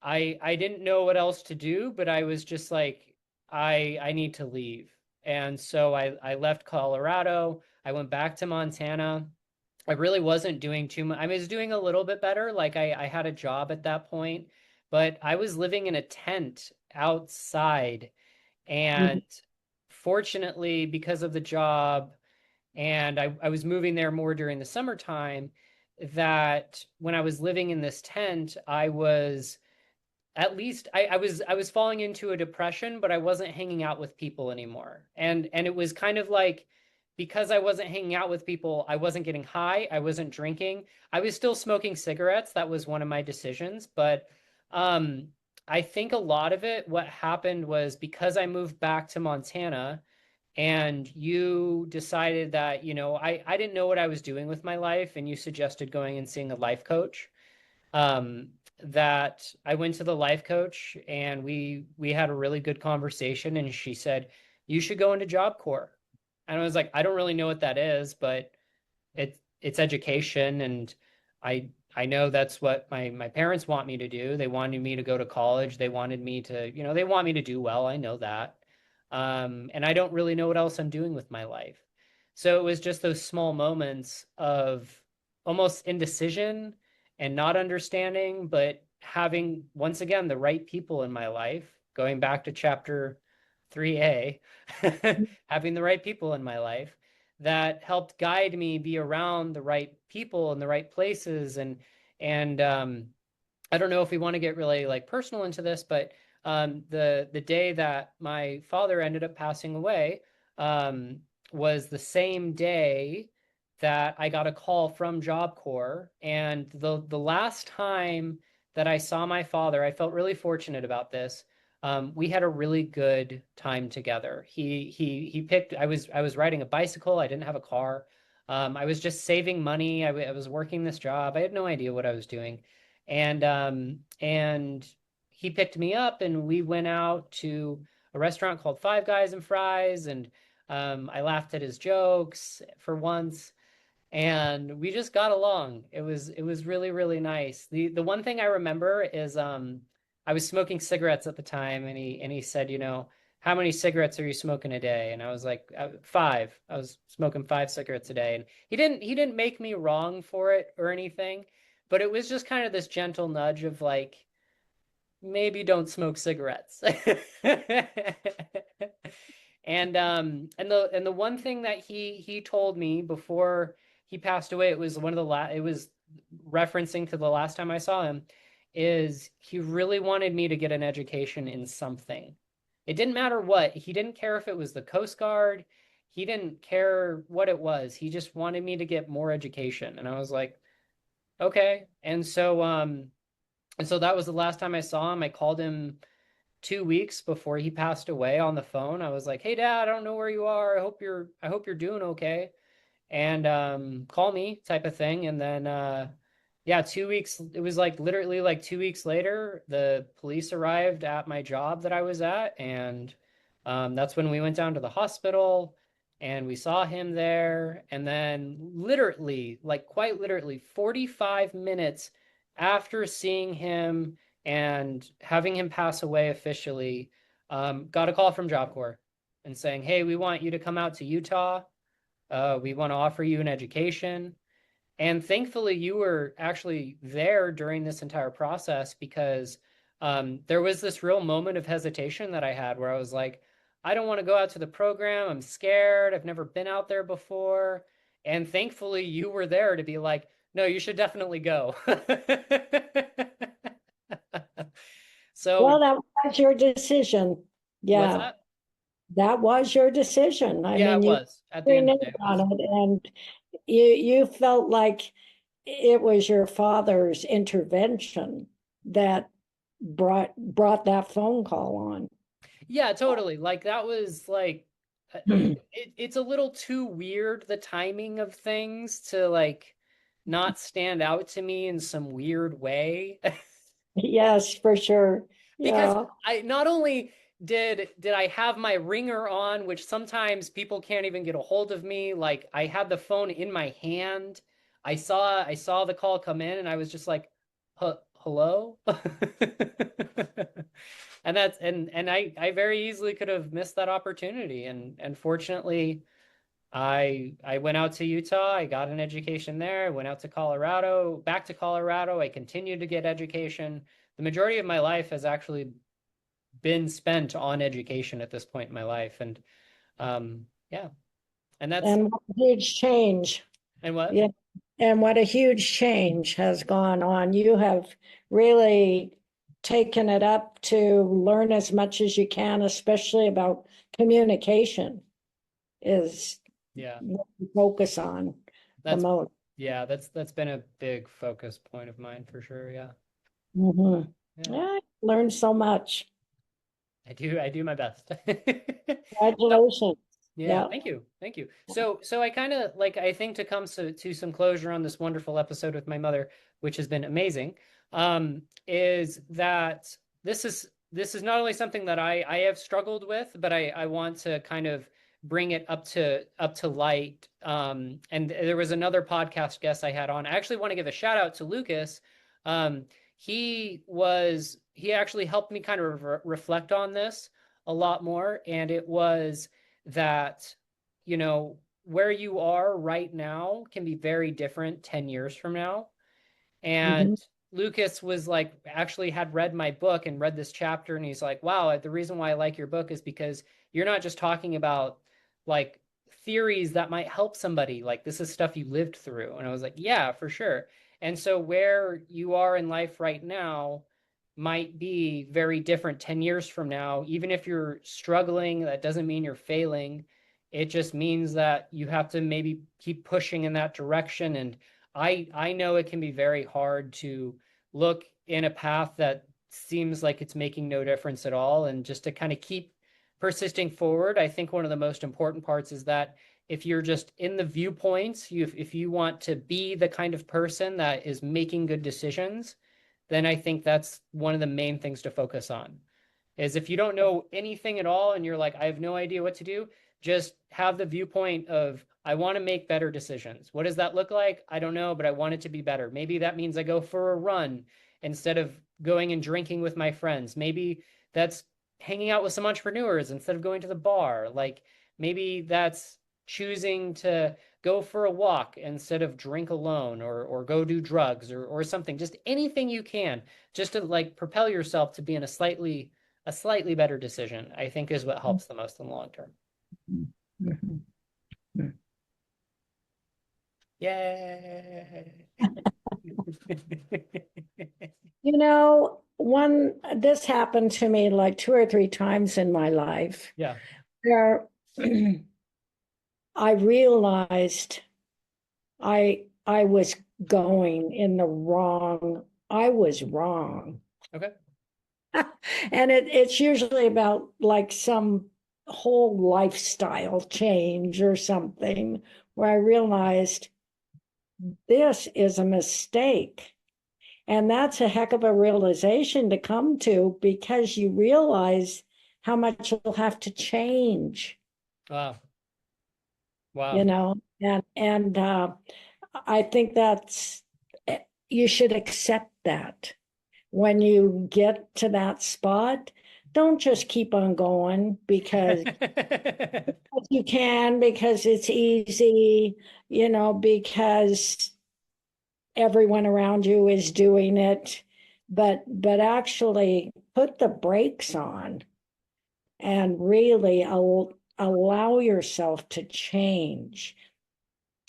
[SPEAKER 1] I didn't know what else to do, but I was just like, I need to leave. And so I left Colorado. I went back to Montana. I really wasn't doing too much. I was doing a little bit better. Like I had a job at that point, but I was living in a tent outside. And
[SPEAKER 2] Mhm.
[SPEAKER 1] fortunately, because of the job, and I was moving there more during the summertime, that when I was living in this tent, I was at least I was falling into a depression, but I wasn't hanging out with people anymore. And it was kind of like because I wasn't hanging out with people, I wasn't getting high, I wasn't drinking. I was still smoking cigarettes. That was one of my decisions, but um I think a lot of it what happened was because I moved back to Montana and you decided that, I didn't know what I was doing with my life and you suggested going and seeing a life coach um, that I went to the life coach and we had a really good conversation and she said, you should go into Job Corps. And I was like, I don't really know what that is, but it's education and I know that's what my parents want me to do. They wanted me to go to college. They wanted me to, they want me to do well. I know that. And I don't really know what else I'm doing with my life. So it was just those small moments of almost indecision and not understanding, but having once again the right people in my life, going back to chapter 3A, having the right people in my life that helped guide me be around the right people in the right places and I don't know if we want to get really like personal into this, but the day that my father ended up passing away um, was the same day that I got a call from Job Corps, and the last time that I saw my father, I felt really fortunate about this. We had a really good time together. He picked. I was riding a bicycle. I didn't have a car. I was just saving money. I was working this job. I had no idea what I was doing. And he picked me up and we went out to a restaurant called Five Guys and Fries, and I laughed at his jokes for once, and we just got along. It was really really nice. The one thing I remember is I was smoking cigarettes at the time, and he said, how many cigarettes are you smoking a day? And I was like, five. I was smoking 5 cigarettes a day, and he didn't make me wrong for it or anything, but it was just kind of this gentle nudge of like, maybe don't smoke cigarettes. And the one thing that he told me before he passed away, it was one of the last, it was referencing to the last time I saw him, is he really wanted me to get an education in something. It didn't matter what. He didn't care if it was the Coast Guard. He didn't care what it was. He just wanted me to get more education. And I was like, okay. And so that was the last time I saw him. I called him 2 weeks before he passed away on the phone. I was like, "Hey, Dad, I don't know where you are. I hope you're doing okay, and call me," type of thing. And then yeah, 2 weeks. It was like literally like 2 weeks later, the police arrived at my job that I was at, and that's when we went down to the hospital and we saw him there. And then literally, like quite literally, 45 minutes after seeing him and having him pass away officially, got a call from Job Corps and saying, "Hey, we want you to come out to Utah. We want to offer you an education." And thankfully, you were actually there during this entire process, because there was this real moment of hesitation that I had where I was like, I don't want to go out to the program. I'm scared. I've never been out there before. And thankfully, you were there to be like, no, you should definitely go. So,
[SPEAKER 2] Well, that was your decision.
[SPEAKER 1] what's
[SPEAKER 2] Yeah,
[SPEAKER 1] that?
[SPEAKER 2] that was your decision. I
[SPEAKER 1] Yeah,
[SPEAKER 2] mean,
[SPEAKER 1] it
[SPEAKER 2] you
[SPEAKER 1] was. At the end of the day,
[SPEAKER 2] reneged
[SPEAKER 1] it was.
[SPEAKER 2] on it, and you felt like it was your father's intervention that brought that phone call on.
[SPEAKER 1] Yeah, totally. Like that was like it's a little too weird, the timing of things, to like not stand out to me in some weird way.
[SPEAKER 2] Yes, for sure.
[SPEAKER 1] Because
[SPEAKER 2] Yeah.
[SPEAKER 1] I not only did I have my ringer on, which sometimes people can't even get a hold of me, like I had the phone in my hand. I saw the call come in and I was just like, Hello?" And I very easily could have missed that opportunity, and fortunately I went out to Utah. I got an education there. I went out to Colorado, back to Colorado. I continued to get education. The majority of my life has actually been spent on education at this point in my life. And yeah, and that's,
[SPEAKER 2] And what a huge change.
[SPEAKER 1] and what?
[SPEAKER 2] Yeah. And what a huge change has gone on. You have really taken it up to learn as much as you can, especially about communication is
[SPEAKER 1] Yeah,
[SPEAKER 2] what you focus on the
[SPEAKER 1] that's,
[SPEAKER 2] most.
[SPEAKER 1] yeah, that's been a big focus point of mine for sure. Yeah.
[SPEAKER 2] Mhm.
[SPEAKER 1] Yeah.
[SPEAKER 2] Yeah, I learned so much.
[SPEAKER 1] I do my best. So,
[SPEAKER 2] Congratulations.
[SPEAKER 1] yeah,
[SPEAKER 2] Yeah.
[SPEAKER 1] thank you. Thank you. So I kind of like, I think to come to some closure on this wonderful episode with my mother, which has been amazing, is that this is not only something that I have struggled with, but I want to kind of bring it up to light. And there was another podcast guest I had on. I actually want to give a shout out to Lucas. Um, he actually helped me kind of reflect on this a lot more, and it was that, where you are right now can be very different 10 years from now. And
[SPEAKER 2] Mhm.
[SPEAKER 1] Lucas was like, actually had read my book and read this chapter, and he's like, wow, the reason why I like your book is because you're not just talking about like theories that might help somebody, like this is stuff you lived through. And I was like, yeah, for sure. And so where you are in life right now might be very different 10 years from now. Even if you're struggling, that doesn't mean you're failing. It just means that you have to maybe keep pushing in that direction. And I know it can be very hard to look in a path that seems like it's making no difference at all, and just to kind of keep persisting forward. I think one of the most important parts is that if you're just in the viewpoints, if you want to be the kind of person that is making good decisions, then I think that's one of the main things to focus on. Is if you don't know anything at all and you're like, I have no idea what to do, just have the viewpoint of, I want to make better decisions. What does that look like? I don't know, but I want it to be better. Maybe that means I go for a run instead of going and drinking with my friends. Maybe that's hanging out with some entrepreneurs instead of going to the bar. Like maybe that's choosing to go for a walk instead of drink alone or go do drugs or something. Just anything you can just to like propel yourself to be in a slightly better decision, I think is what helps the most in the long term.
[SPEAKER 2] Mhm.
[SPEAKER 1] Yay.
[SPEAKER 2] You know, this happened to me like two or three times in my life
[SPEAKER 1] Yeah.
[SPEAKER 2] where I realized I was going in the wrong, I was wrong.
[SPEAKER 1] Okay.
[SPEAKER 2] And it's usually about like some whole lifestyle change or something where I realized this is a mistake. And that's a heck of a realization to come to because you realize how much you'll have to change,
[SPEAKER 1] Wow.
[SPEAKER 2] you
[SPEAKER 1] Wow.
[SPEAKER 2] know, and I think that's you should accept that. When you get to that spot, don't just keep on going because you can, because it's easy, because everyone around you is doing it, but actually put the brakes on and really allow yourself to change.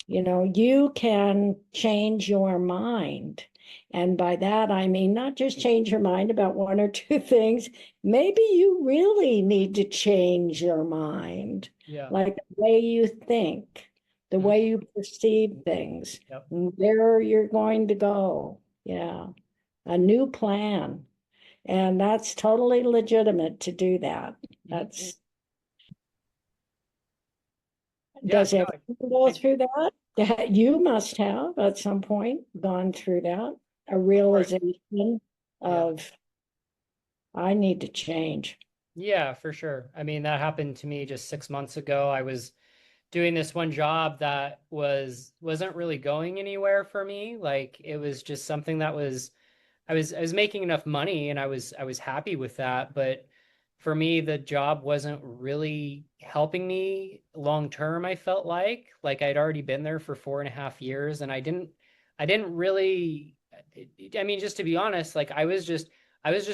[SPEAKER 2] You can change your mind. And by that, I mean not just change your mind about one or two things. Maybe you really need to change your mind,
[SPEAKER 1] Yeah.
[SPEAKER 2] like the way you think, the
[SPEAKER 1] Mhm.
[SPEAKER 2] way you perceive things,
[SPEAKER 1] Yep.
[SPEAKER 2] where you're going to go. Yeah, a new plan. And that's totally legitimate to do that.
[SPEAKER 1] Mhm.
[SPEAKER 2] That's
[SPEAKER 1] Yeah.
[SPEAKER 2] Does
[SPEAKER 1] No,
[SPEAKER 2] everyone go
[SPEAKER 1] I,
[SPEAKER 2] through that? You must have at some point gone through that, a
[SPEAKER 1] of course.
[SPEAKER 2] realization
[SPEAKER 1] Yeah.
[SPEAKER 2] of I need to change.
[SPEAKER 1] Yeah, for sure. I mean, that happened to me just 6 months ago. I was doing this one job that wasn't really going anywhere for me. Like it was just something that was I was making enough money and I was happy with that, but for me the job wasn't really helping me long term, I felt like I'd already been there for 4.5 years and I didn't really I mean just to be honest, like I was just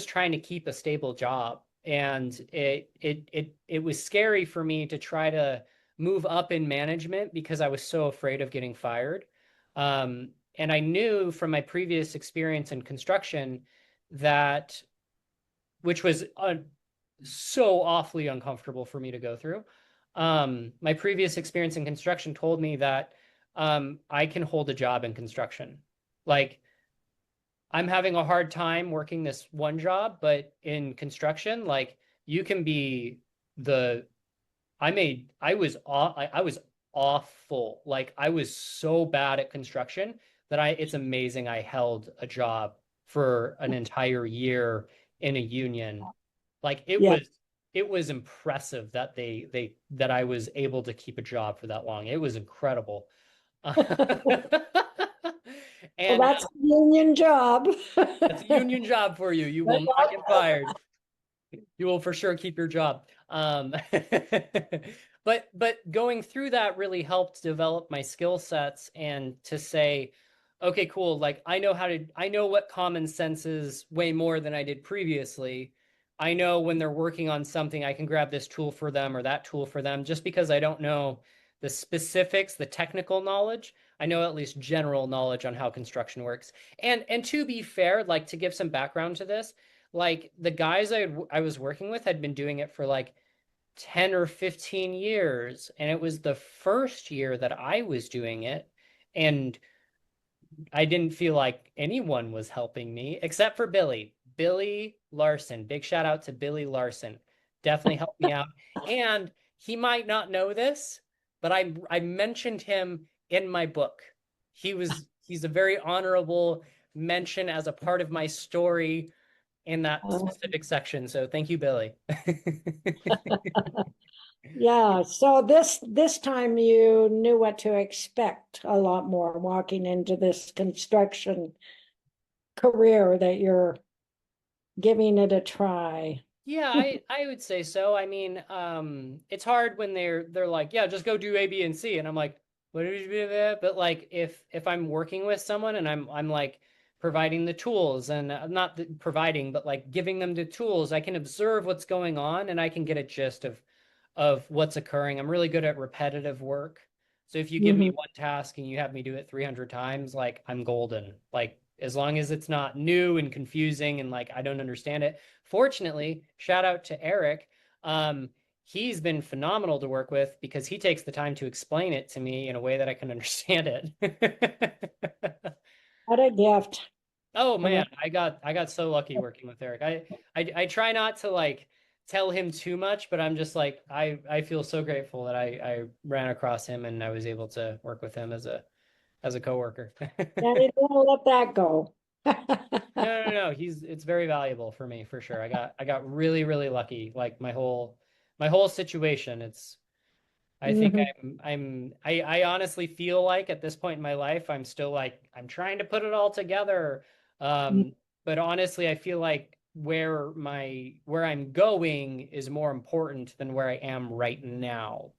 [SPEAKER 1] trying to keep a stable job and it was scary for me to try to move up in management because I was so afraid of getting fired. And I knew from my previous experience in construction that, which was so awfully uncomfortable for me to go through. My previous experience in construction told me that I can hold a job in construction. Like, I'm having a hard time working this one job, but in construction, like, you can be the I was awful. Like I was so bad at construction that I it's amazing I held a job for an entire year in a union. Like
[SPEAKER 2] Yeah.
[SPEAKER 1] it was impressive that they that I was able to keep a job for that long. It was incredible.
[SPEAKER 2] Well,
[SPEAKER 1] And
[SPEAKER 2] that's a union job.
[SPEAKER 1] that's a union job for you. You will not get fired. You will for sure keep your job. But going through that really helped develop my skill sets and to say, okay, cool. Like I know what common sense is way more than I did previously. I know when they're working on something, I can grab this tool for them or that tool for them. Just because I don't know the specifics, the technical knowledge, I know at least general knowledge on how construction works. And to be fair, like to give some background to this, like the guys I was working with had been doing it for like 10 or 15 years and it was the first year that I was doing it and I didn't feel like anyone was helping me except for Billy Larson. Big shout out to Billy Larson. Definitely helped me out. And he might not know this, but I mentioned him in my book. He's a very honorable mention as a part of my story in that
[SPEAKER 2] Uh,
[SPEAKER 1] specific section. So thank you, Billy.
[SPEAKER 2] yeah, so this time you knew what to expect a lot more walking into this construction career that you're giving it a try.
[SPEAKER 1] Yeah, I would say so. I mean, it's hard when they're like, yeah, just go do A, B, and C, and I'm like, what did you do there? But like, if I'm working with someone and I'm like providing the tools and not providing, but like giving them the tools, I can observe what's going on and I can get a gist of what's occurring. I'm really good at repetitive work. So if you give me
[SPEAKER 2] Mhm,
[SPEAKER 1] one task and you have me do it 300 times, like I'm golden. Like as long as it's not new and confusing and like I don't understand it. Fortunately, shout out to Eric. Um, he's been phenomenal to work with because he takes the time to explain it to me in a way that I can understand it.
[SPEAKER 2] what a gift.
[SPEAKER 1] Oh
[SPEAKER 2] I mean,
[SPEAKER 1] man, I got so lucky working with Eric. I try not to like tell him too much, but I'm just like I feel so grateful that I ran across him and I was able to work with him as a coworker.
[SPEAKER 2] yeah, you don't let that go.
[SPEAKER 1] No, no, no. It's very valuable for me for sure. I got really, really lucky. Like my whole situation. I think
[SPEAKER 2] Mhm,
[SPEAKER 1] I honestly feel like at this point in my life, I'm still like I'm trying to put it all together. Um, but honestly, I feel like where I'm going is more important than where I am right now.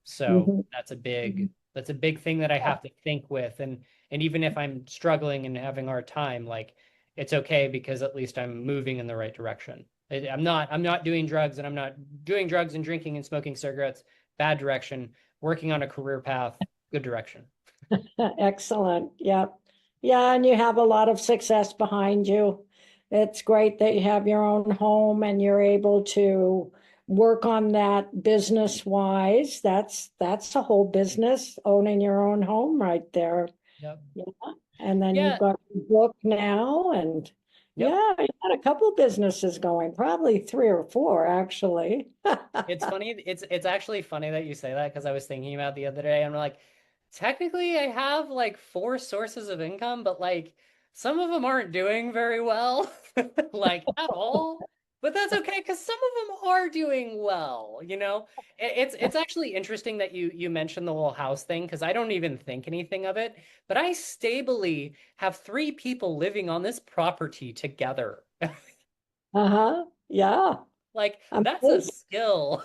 [SPEAKER 1] So
[SPEAKER 2] mhm, mhm.
[SPEAKER 1] that's a big thing that I have to think with. And even if I'm struggling and having a hard time, like it's okay because at least I'm moving in the right direction. I'm not doing drugs and I'm not doing drugs and drinking and smoking cigarettes bad direction, working on a career path, good direction.
[SPEAKER 2] Excellent. Yeah. Yeah, and you have a lot of success behind you. It's great that you have your own home and you're able to work on that business wise. That's a whole business, owning your own home right there.
[SPEAKER 1] Yep.
[SPEAKER 2] Yeah. And then you've
[SPEAKER 1] Yeah.
[SPEAKER 2] got your book now and
[SPEAKER 1] Yep.
[SPEAKER 2] yeah, you got a couple businesses going, probably three or four actually.
[SPEAKER 1] It's funny. It's actually funny that you say that because I was thinking about it the other day. I'm like, technically, I have like four sources of income, but like some of them aren't doing very well, like at all. But that's okay because some of them are doing well, you know? It's actually interesting that you mentioned the whole house thing because I don't even think anything of it, but I stably have three people living on this property together.
[SPEAKER 2] Uh-huh. Yeah.
[SPEAKER 1] Like that's a
[SPEAKER 2] Amazing.
[SPEAKER 1] skill.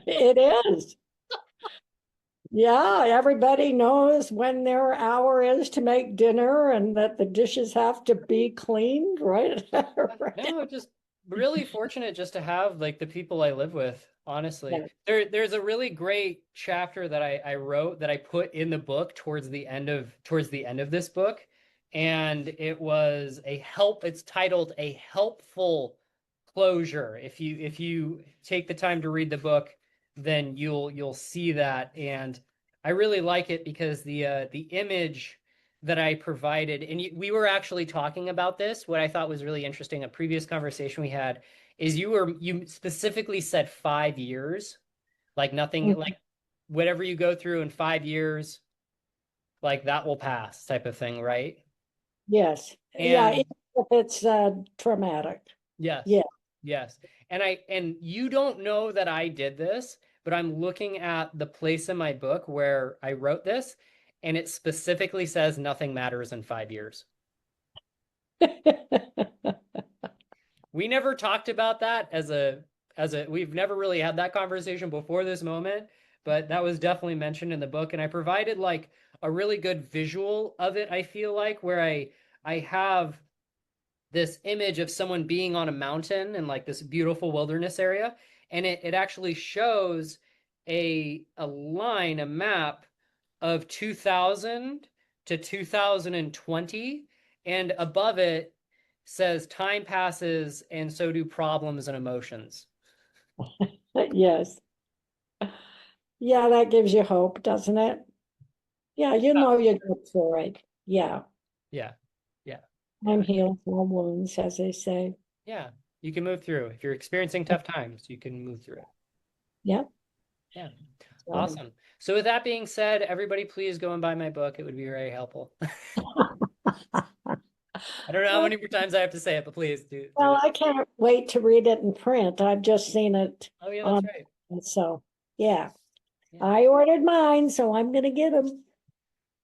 [SPEAKER 2] It is. Yeah, everybody knows when their hour is to make dinner and that the dishes have to be cleaned, right? Right.
[SPEAKER 1] No, just really fortunate just to have like the people I live with, honestly.
[SPEAKER 2] Yeah.
[SPEAKER 1] There's a really great chapter that I wrote that I put in the book towards the end of this book. And it's titled A Helpful Closure. If you take the time to read the book, then you'll see that. And I really like it because the image that I provided, and we were actually talking about this. What I thought was really interesting, a previous conversation we had, is you specifically said 5 years, like nothing,
[SPEAKER 2] Mhm.
[SPEAKER 1] like whatever you go through in 5 years, like that will pass, type of thing, right?
[SPEAKER 2] Yes. Yeah,
[SPEAKER 1] And
[SPEAKER 2] even if it's traumatic.
[SPEAKER 1] yes,
[SPEAKER 2] Yeah.
[SPEAKER 1] yes, and you don't know that I did this, but I'm looking at the place in my book where I wrote this, and it specifically says nothing matters in 5 years. We never talked about that as a we've never really had that conversation before this moment, but that was definitely mentioned in the book and I provided like a really good visual of it, I feel like, where I have this image of someone being on a mountain in like this beautiful wilderness area and it actually shows a line, a map of 2000 to 2020 and above it says time passes and so do problems and emotions.
[SPEAKER 2] Yes. Yeah, that gives you hope, doesn't it? Yeah, you know you go through it. Yeah.
[SPEAKER 1] Yeah. Yeah.
[SPEAKER 2] Time
[SPEAKER 1] Yeah.
[SPEAKER 2] heals all wounds, as they say.
[SPEAKER 1] Yeah. You can move through. If you're experiencing tough times, you can move through it.
[SPEAKER 2] Yep.
[SPEAKER 1] Yeah. Awesome. So with that being said, everybody please go and buy my book. It would be very helpful. I don't know how many more times I have to say it, but please do
[SPEAKER 2] Well,
[SPEAKER 1] it.
[SPEAKER 2] I can't wait to read it in print. I've just seen it
[SPEAKER 1] Oh yeah, that's
[SPEAKER 2] on,
[SPEAKER 1] right.
[SPEAKER 2] so yeah.
[SPEAKER 1] Yeah,
[SPEAKER 2] I ordered mine, so I'm gonna get them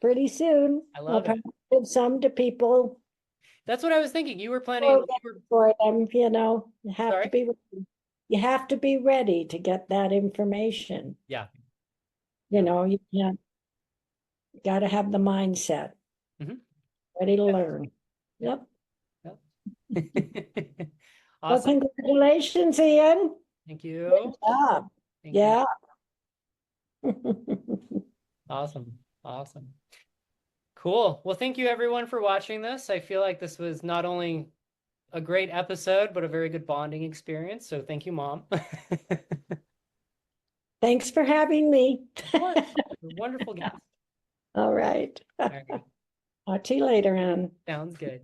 [SPEAKER 2] pretty soon.
[SPEAKER 1] I
[SPEAKER 2] I'll
[SPEAKER 1] love it.
[SPEAKER 2] probably give some to people
[SPEAKER 1] That's what I was thinking. You were
[SPEAKER 2] who
[SPEAKER 1] planning,
[SPEAKER 2] are
[SPEAKER 1] you were,
[SPEAKER 2] looking for them, you know.
[SPEAKER 1] sorry?
[SPEAKER 2] You have to be ready to get that information.
[SPEAKER 1] Yeah.
[SPEAKER 2] You
[SPEAKER 1] Yeah.
[SPEAKER 2] know, you can't, gotta have the mindset,
[SPEAKER 1] Hmm.
[SPEAKER 2] ready to
[SPEAKER 1] Yeah.
[SPEAKER 2] learn.
[SPEAKER 1] Yep.
[SPEAKER 2] Yep.
[SPEAKER 1] Yep.
[SPEAKER 2] Well,
[SPEAKER 1] Awesome.
[SPEAKER 2] congratulations, Ian.
[SPEAKER 1] Thank
[SPEAKER 2] Good
[SPEAKER 1] you.
[SPEAKER 2] job.
[SPEAKER 1] Thank you.
[SPEAKER 2] Yeah.
[SPEAKER 1] Awesome. Awesome. Cool. Well, thank you everyone for watching this. I feel like this was not only a great episode, but a very good bonding experience. So thank you, Mom. Of
[SPEAKER 2] Thanks for having me.
[SPEAKER 1] course. You're a wonderful guest.
[SPEAKER 2] All right.
[SPEAKER 1] All right.
[SPEAKER 2] Talk to you later, Ann.
[SPEAKER 1] Sounds good.